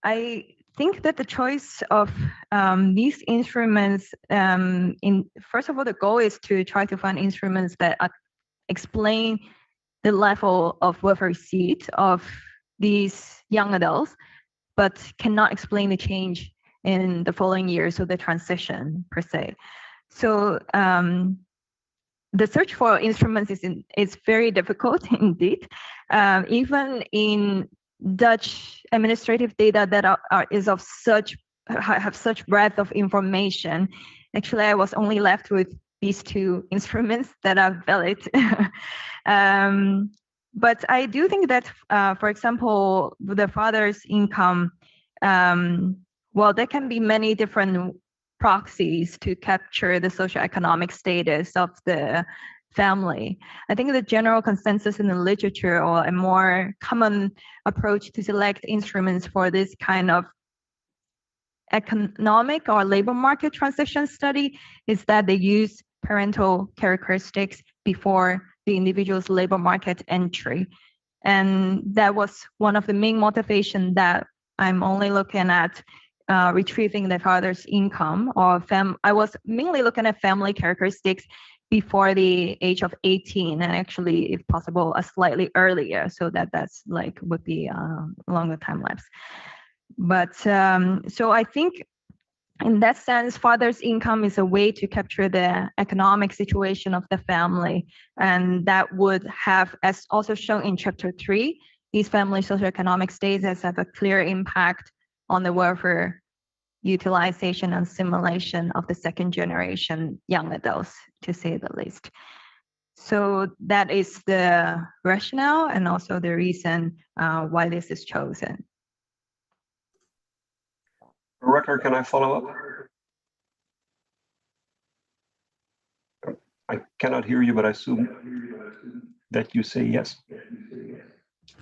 I think that the choice of these instruments, first of all, the goal is to try to find instruments that explain the level of welfare receipt of these young adults, but cannot explain the change in the following years, so the transition per se. So the search for instruments is very difficult indeed. Even in Dutch administrative data that have such breadth of information, actually I was only left with these two instruments that are valid. But I do think that, for example, the father's income, well, there can be many different proxies to capture the socioeconomic status of the family. I think the general consensus in the literature, or a more common approach to select instruments for this kind of economic or labor market transition study, is that they use parental characteristics before the individual's labor market entry. And that was one of the main motivation that I'm only looking at retrieving the father's income, or I was mainly looking at family characteristics before the age of 18, and actually, if possible, a slightly earlier, so that's like would be a longer time lapse. But so I think in that sense, father's income is a way to capture the economic situation of the family, and that would have, as also shown in chapter 3, these family socioeconomic status have a clear impact on the welfare utilization and assimilation of the second generation young adults, to say the least. So that is the rationale and also the reason why this is chosen. Rector, can I follow up? I cannot hear you, but I assume that you say yes.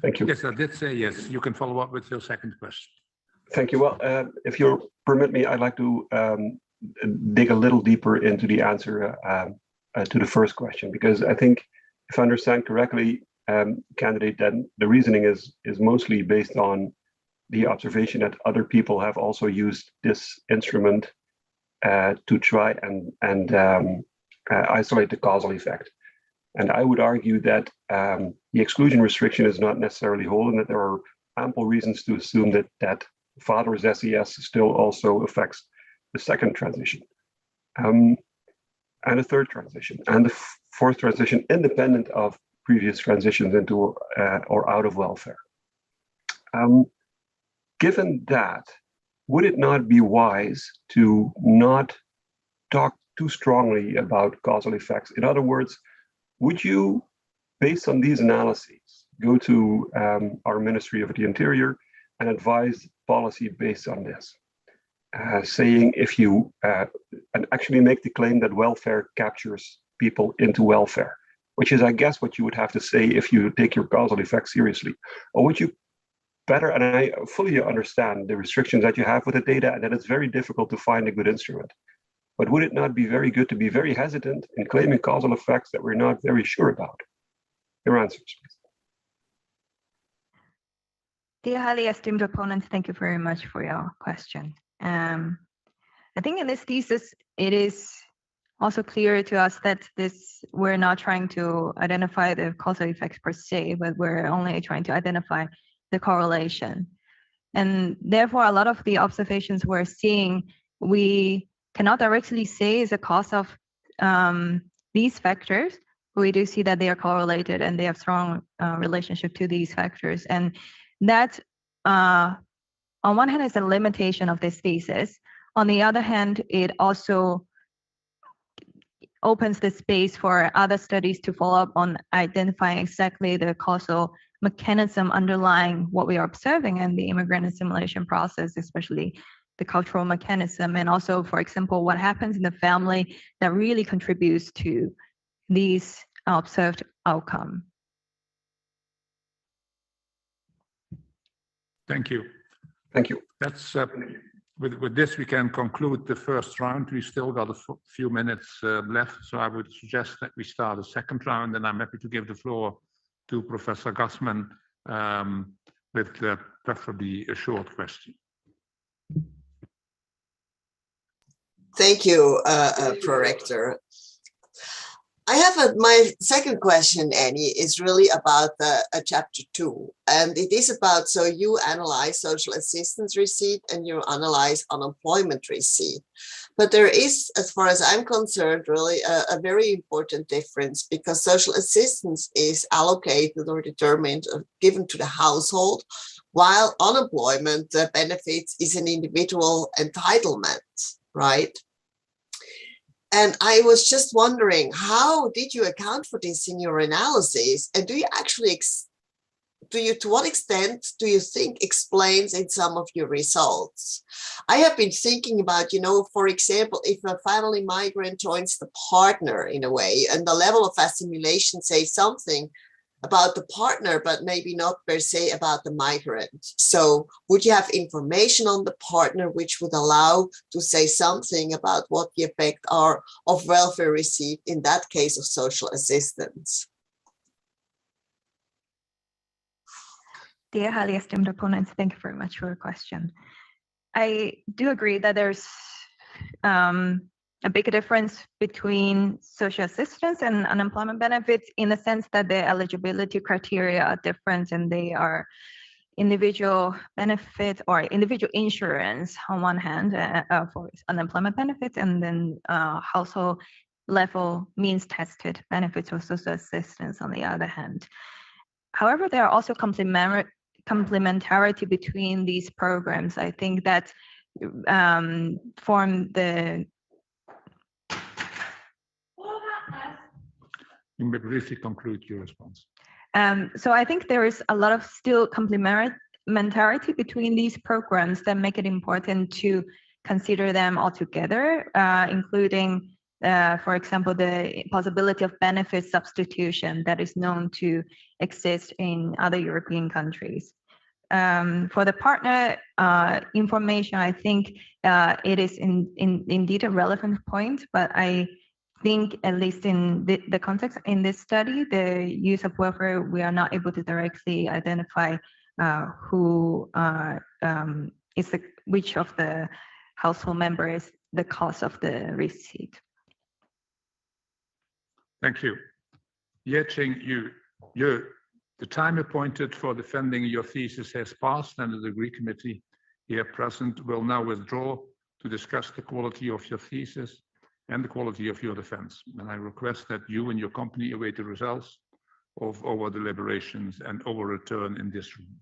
Thank you. Yes, I did say yes. You can follow up with your second question. Thank you. Well, if you permit me, I'd like to dig a little deeper into the answer to the first question, because I think, if I understand correctly, candidate, then the reasoning is mostly based on the observation that other people have also used this instrument to try and isolate the causal effect. And I would argue that the exclusion restriction is not necessarily whole, and that there are ample reasons to assume that father's SES still also affects the second transition, and the third transition, and the fourth transition, independent of previous transitions into or out of welfare. Given that, would it not be wise to not talk too strongly about causal effects? In other words, would you, based on these analyses, go to our Ministry of the Interior and advise policy based on this, saying if you and actually make the claim that welfare captures people into welfare, which is, I guess, what you would have to say if you take your causal effect seriously? Or would you better, and I fully understand the restrictions that you have with the data and that it's very difficult to find a good instrument, but would it not be very good to be very hesitant in claiming causal effects that we're not very sure about? Your answers, please. Dear highly esteemed opponents, thank you very much for your question. I think in this thesis, it is also clear to us that we're not trying to identify the causal effects per se, but we're only trying to identify the correlation. And therefore, a lot of the observations we're seeing, we cannot directly say is a cause of these factors. We do see that they are correlated and they have strong relationship to these factors. And that, on one hand, is a limitation of this thesis. On the other hand, it also opens the space for other studies to follow up on identifying exactly the causal mechanism underlying what we are observing in the immigrant assimilation process, especially the cultural mechanism, and also, for example, what happens in the family that really contributes to these observed outcome. Thank you. Thank you. with this, we can conclude the first round. We still got a few minutes left, so I would suggest that we start a second round, and I'm happy to give the floor to Professor Gassman with preferably a short question. Thank you, Prorector. I have my second question, Annie, is really about chapter 2. And it is about, so you analyze social assistance receipt and you analyze unemployment receipt. But there is, as far as I'm concerned, really a very important difference, because social assistance is allocated or determined or given to the household, while unemployment benefits is an individual entitlement, right? And I was just wondering, how did you account for this in your analysis? And do you actually, to what extent do you think explains in some of your results? I have been thinking about, for example, if a family migrant joins the partner in a way, and the level of assimilation says something about the partner, but maybe not per se about the migrant. So would you have information on the partner which would allow to say something about what the effect are of welfare receipt in that case of social assistance? Dear highly esteemed opponents, thank you very much for your question. I do agree that there's a big difference between social assistance and unemployment benefits, in the sense that the eligibility criteria are different, and they are individual benefits or individual insurance on one hand for unemployment benefits, and then household level means tested benefits or social assistance on the other hand. However, there are also complementarity between these programs. I think that form the You may briefly conclude your response. So I think there is a lot of still complementarity between these programs that make it important to consider them all together, including, for example, the possibility of benefit substitution that is known to exist in other European countries. For the partner information, I think it is indeed a relevant point, but I think, at least in the context in this study, the use of welfare, we are not able to directly identify which of the household members the cause of the receipt. Thank you. Yip Ching, the time appointed for defending your thesis has passed, and the degree committee here present will now withdraw to discuss the quality of your thesis and the quality of your defense. And I request that you and your company await the results of our deliberations and our return in this room.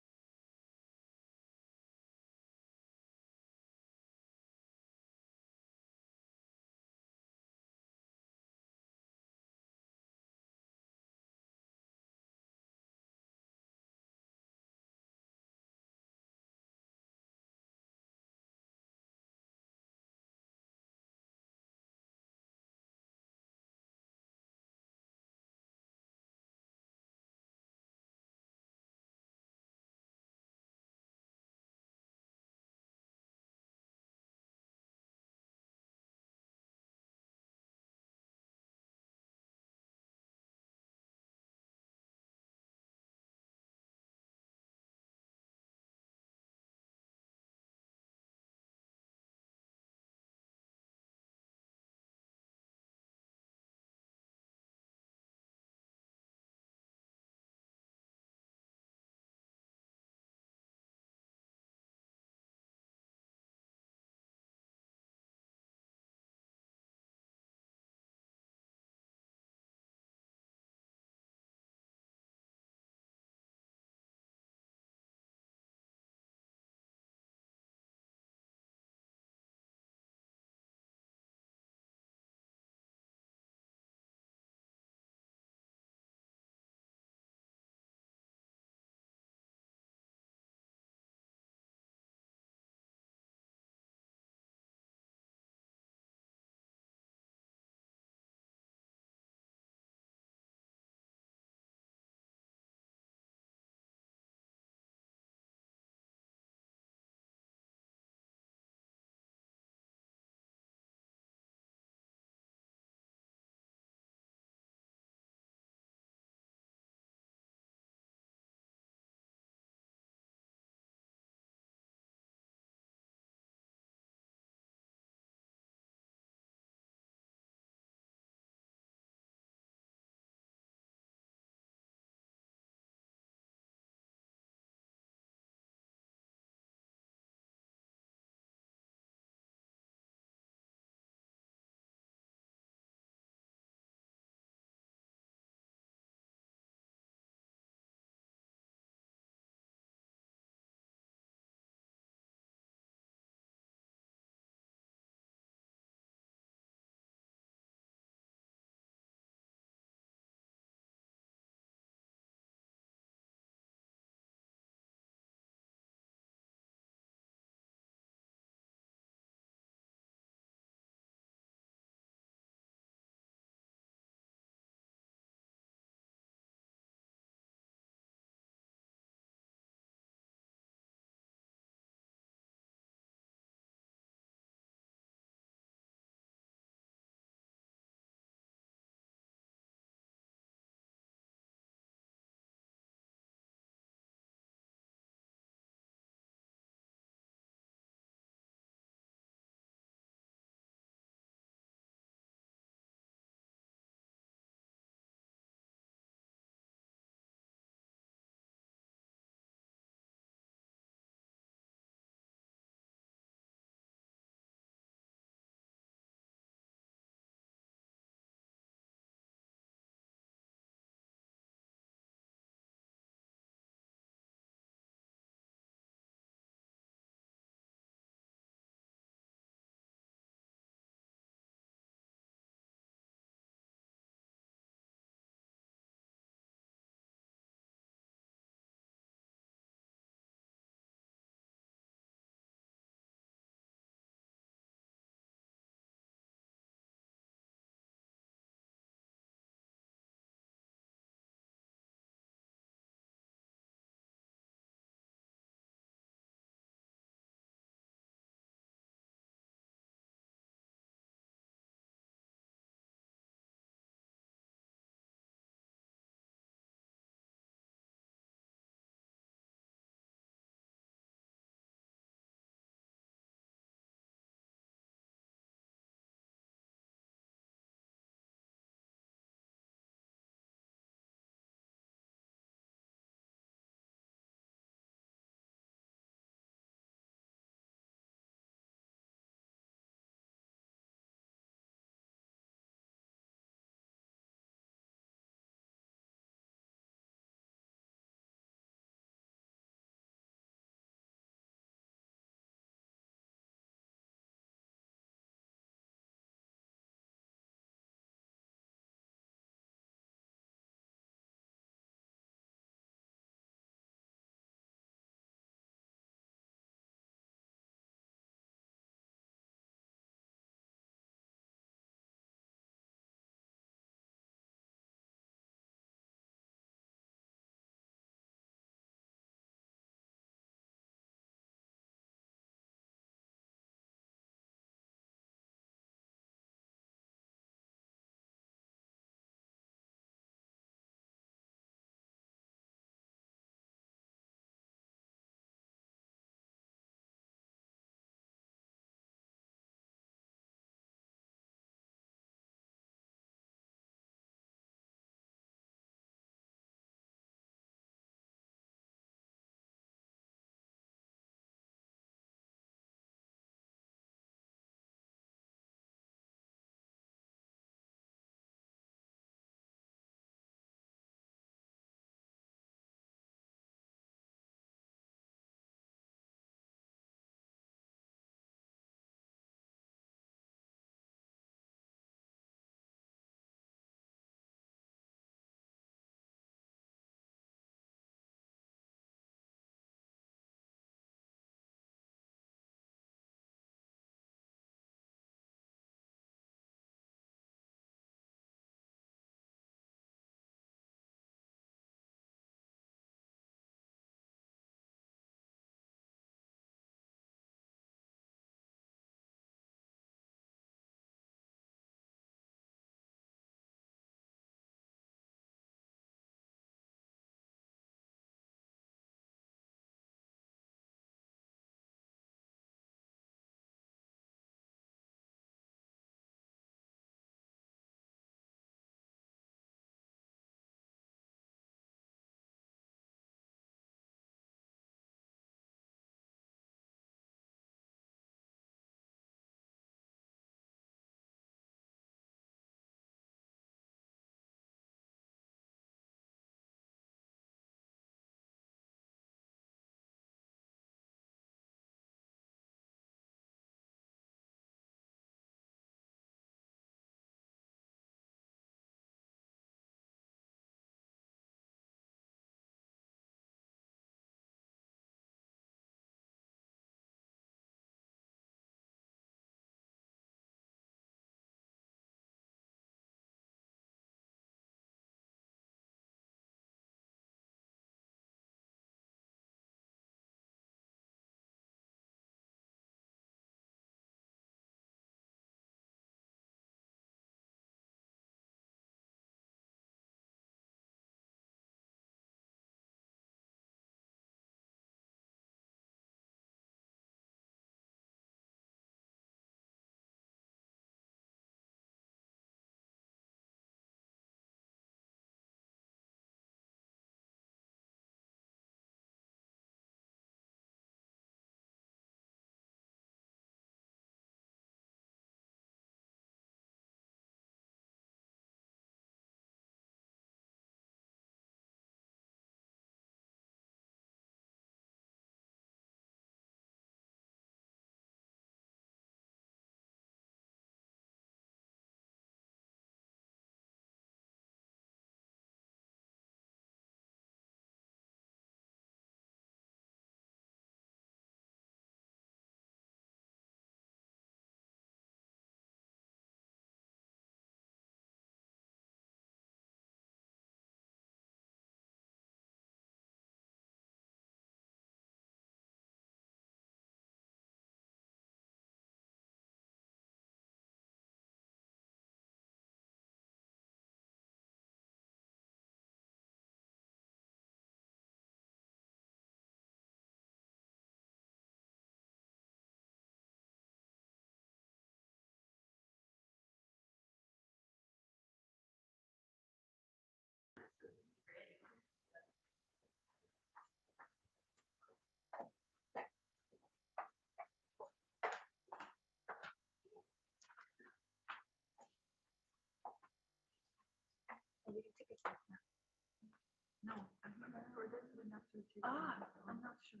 I'm not sure.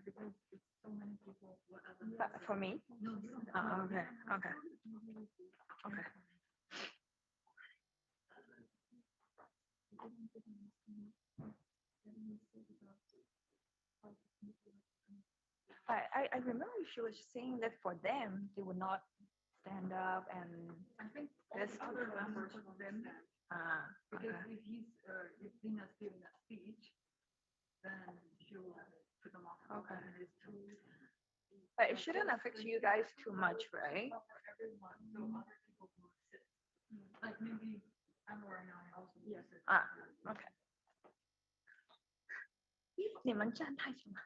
Because so many people. For me? Okay. Okay. Okay. I remember she was saying that for them, they would not stand up, and I think there's other members of them. Because if Dina's giving a speech, then she will put them off. Okay. But it shouldn't affect you guys too much, right? Like maybe I'm also. Yes. Okay. 你们站太久了。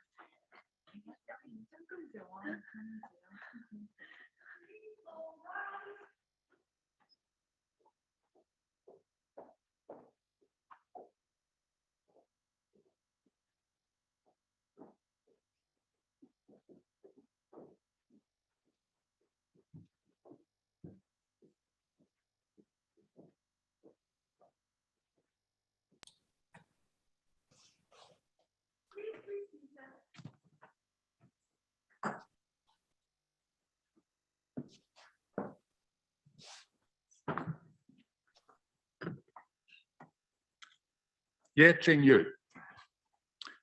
Yip Ching.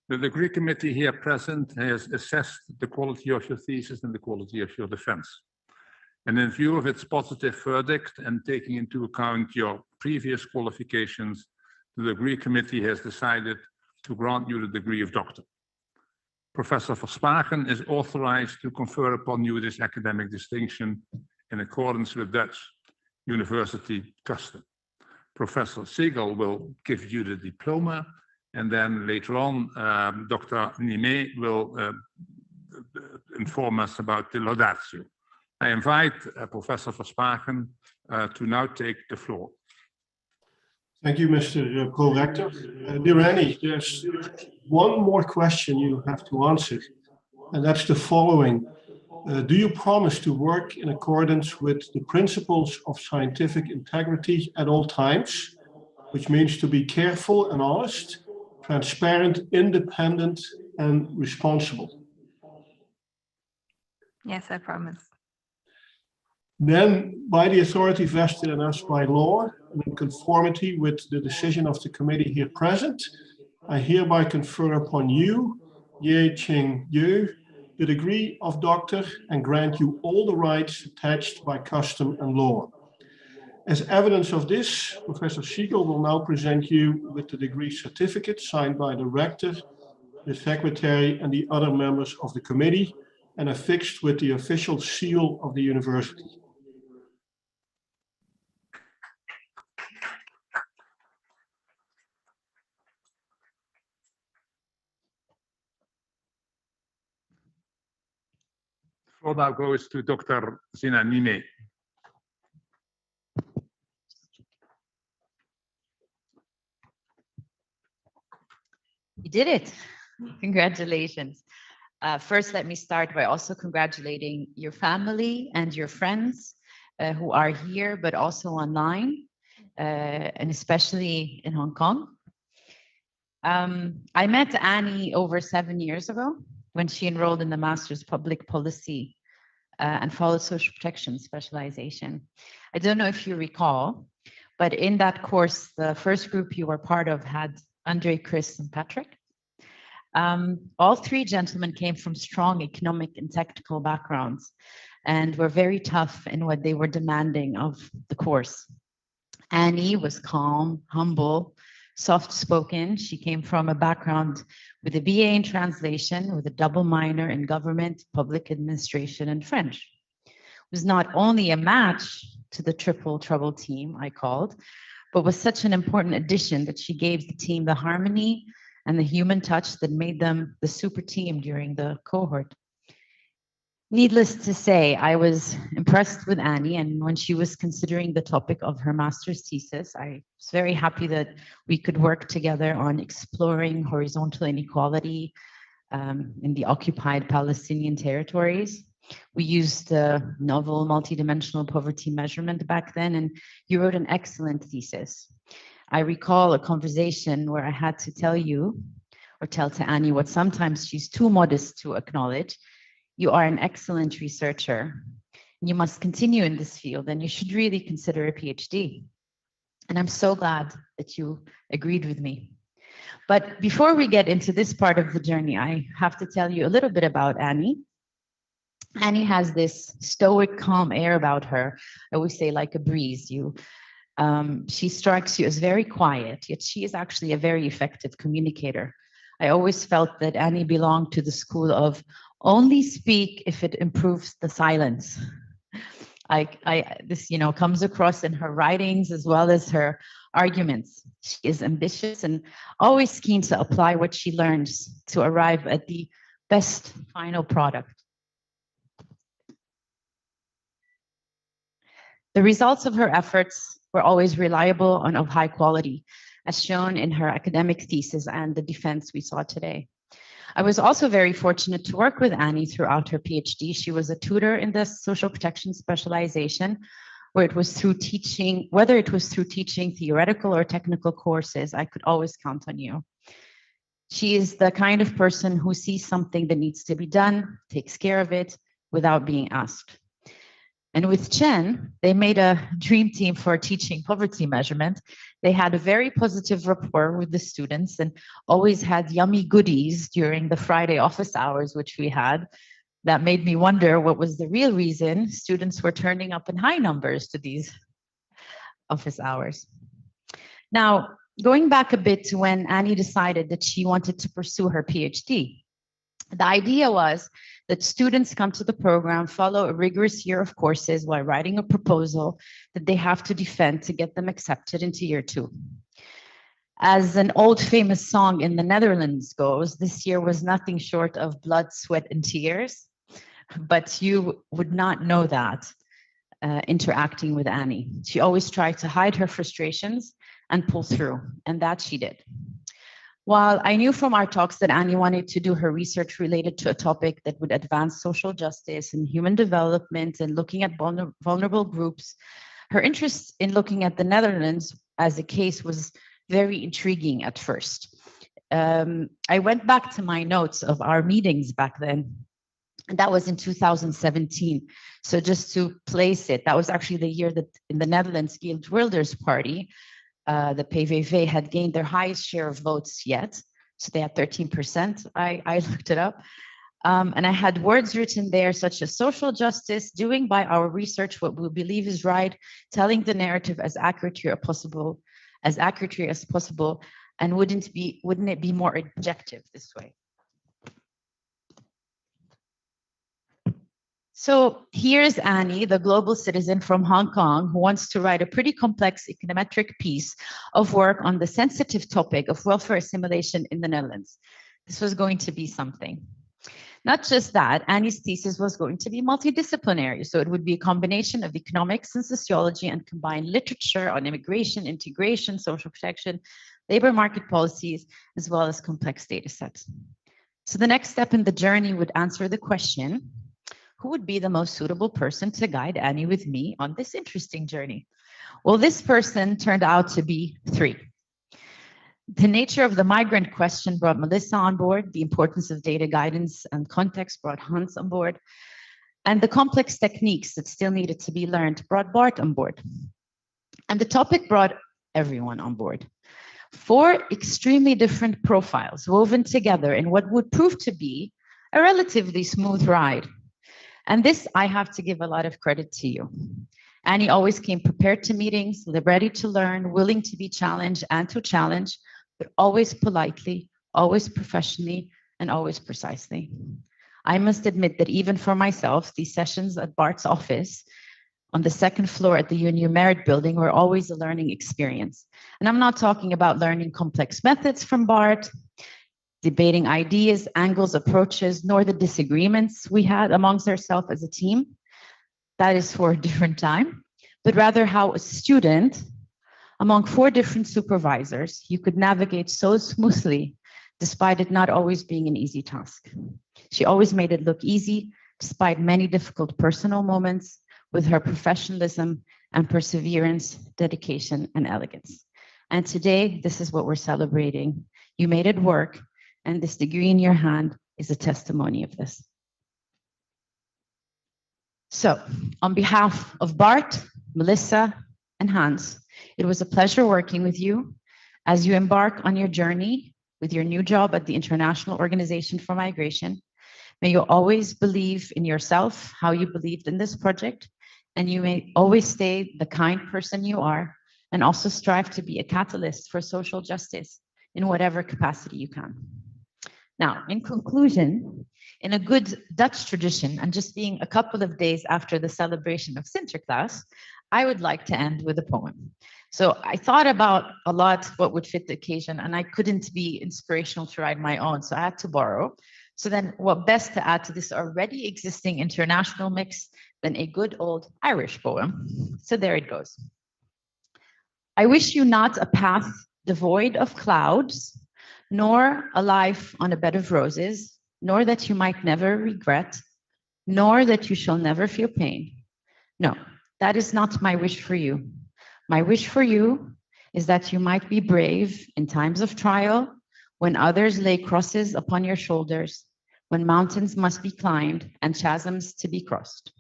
The degree committee here present has assessed the quality of your thesis and the quality of your defense. And in view of its positive verdict and taking into account your previous qualifications, the degree committee has decided to grant you the degree of doctor. Professor Verspagen is authorized to confer upon you this academic distinction in accordance with Dutch university custom. Professor Siegel will give you the diploma, and then later on, Dr. Nimet will inform us about the laudatio. I invite Professor Verspagen to now take the floor. Thank you, Mr. Co-Rector. Dear Annie, there's one more question you have to answer, and that's the following. Do you promise to work in accordance with the principles of scientific integrity at all times, which means to be careful and honest, transparent, independent, and responsible? Yes, I promise. Then, by the authority vested in us by law, and in conformity with the decision of the committee here present, I hereby confer upon you, Yip Ching, the degree of doctor and grant you all the rights attached by custom and law. As evidence of this, Professor Siegel will now present you with the degree certificate signed by the rector, the secretary, and the other members of the committee, and affixed with the official seal of the university. The floor now goes to Dr. Zina Nimet. You did it. Congratulations. First, let me start by also congratulating your family and your friends who are here, but also online, and especially in Hong Kong. I met Annie over 7 years ago when she enrolled in the Master's Public Policy and followed social protection specialization. I don't know if you recall, but in that course, the first group you were part of had Andre, Chris, and Patrick. All three gentlemen came from strong economic and technical backgrounds and were very tough in what they were demanding of the course. Annie was calm, humble, soft-spoken. She came from a background with a BA in translation, with a double minor in government, public administration, and French. It was not only a match to the triple trouble team I called, but was such an important addition that she gave the team the harmony and the human touch that made them the super team during the cohort. Needless to say, I was impressed with Annie, and when she was considering the topic of her master's thesis, I was very happy that we could work together on exploring horizontal inequality in the occupied Palestinian territories. We used the novel multidimensional poverty measurement back then, and you wrote an excellent thesis. I recall a conversation where I had to tell you, or tell to Annie what sometimes she's too modest to acknowledge. You are an excellent researcher. You must continue in this field, and you should really consider a PhD. And I'm so glad that you agreed with me. But before we get into this part of the journey, I have to tell you a little bit about Annie. Annie has this stoic, calm air about her. I always say like a breeze. She strikes you as very quiet, yet she is actually a very effective communicator. I always felt that Annie belonged to the school of only speak if it improves the silence. This comes across in her writings as well as her arguments. She is ambitious and always keen to apply what she learns to arrive at the best final product. The results of her efforts were always reliable and of high quality, as shown in her academic thesis and the defense we saw today. I was also very fortunate to work with Annie throughout her PhD. She was a tutor in the social protection specialization, whether it was through teaching theoretical or technical courses. I could always count on you. She is the kind of person who sees something that needs to be done, takes care of it without being asked. And with Chen, they made a dream team for teaching poverty measurement. They had a very positive rapport with the students and always had yummy goodies during the Friday office hours, which we had. That made me wonder what was the real reason students were turning up in high numbers to these office hours. Now, going back a bit to when Annie decided that she wanted to pursue her PhD, the idea was that students come to the program, follow a rigorous year of courses while writing a proposal that they have to defend to get them accepted into year 2. As an old famous song in the Netherlands goes, this year was nothing short of blood, sweat, and tears. But you would not know that interacting with Annie. She always tried to hide her frustrations and pull through, and that she did. While I knew from our talks that Annie wanted to do her research related to a topic that would advance social justice and human development and looking at vulnerable groups, her interest in looking at the Netherlands as a case was very intriguing at first. I went back to my notes of our meetings back then, and that was in 2017. So just to place it, that was actually the year that in the Netherlands, Geert Wilders' party, the PVV had gained their highest share of votes yet. So they had 13%. I looked it up. And I had words written there such as social justice, doing by our research what we believe is right, telling the narrative as accurately as possible, and wouldn't it be more objective this way? So here's Annie, the global citizen from Hong Kong, who wants to write a pretty complex econometric piece of work on the sensitive topic of welfare assimilation in the Netherlands. This was going to be something. Not just that, Annie's thesis was going to be multidisciplinary. So it would be a combination of economics and sociology and combine literature on immigration, integration, social protection, labor market policies, as well as complex data sets. So the next step in the journey would answer the question, who would be the most suitable person to guide Annie with me on this interesting journey? Well, this person turned out to be 3. The nature of the migrant question brought Melissa on board, the importance of data guidance and context brought Hans on board, and the complex techniques that still needed to be learned brought Bart on board. And the topic brought everyone on board. 4 extremely different profiles woven together in what would prove to be a relatively smooth ride. And this, I have to give a lot of credit to you. Annie always came prepared to meetings, ready to learn, willing to be challenged and to challenge, but always politely, always professionally, and always precisely. I must admit that even for myself, these sessions at Bart's office on the 2nd floor at the UNU Merit Building were always a learning experience. And I'm not talking about learning complex methods from Bart, debating ideas, angles, approaches, nor the disagreements we had amongst ourselves as a team. That is for a different time, but rather how a student among 4 different supervisors, you could navigate so smoothly, despite it not always being an easy task. She always made it look easy, despite many difficult personal moments, with her professionalism and perseverance, dedication, and elegance. And today, this is what we're celebrating. You made it work, And this degree in your hand is a testimony of this. So, on behalf of Bart, Melissa, and Hans, it was a pleasure working with you as you embark on your journey with your new job at the International Organization for Migration. May you always believe in yourself, how you believed in this project, and you may always stay the kind person you are, and also strive to be a catalyst for social justice in whatever capacity you can. Now, in conclusion, in a good Dutch tradition, and just being a couple of days after the celebration of Sinterklaas, I would like to end with a poem. So I thought about a lot what would fit the occasion, and I couldn't be inspirational to write my own, so I had to borrow. So then what best to add to this already existing international mix than a good old Irish poem? So there it goes. I wish you not a path devoid of clouds, nor a life on a bed of roses, nor that you might never regret, nor that you shall never feel pain. No, that is not my wish for you. My wish for you is that you might be brave in times of trial, when others lay crosses upon your shoulders, when mountains must be climbed and chasms to be crossed.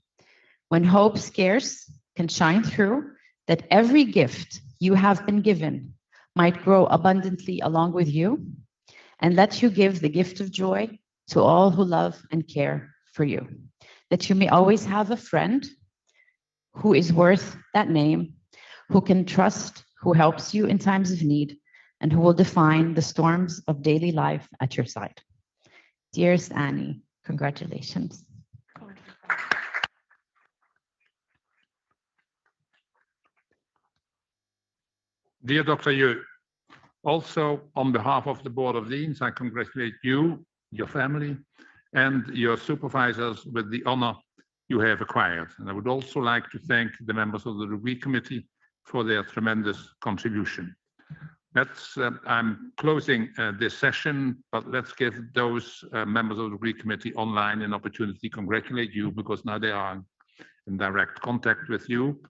When hope scarce can shine through, that every gift you have been given might grow abundantly along with you, and let you give the gift of joy to all who love and care for you. That you may always have a friend who is worth that name, who can trust, who helps you in times of need, and who will define the storms of daily life at your side. Dearest Annie, congratulations. Dear Dr. Yu, also on behalf of the Board of Deans, I congratulate you, your family, and your supervisors with the honor you have acquired. And I would also like to thank the members of the Degree Committee for their tremendous contribution. I'm closing this session, but let's give those members of the Degree Committee online an opportunity to congratulate you, because now they are in direct contact with you.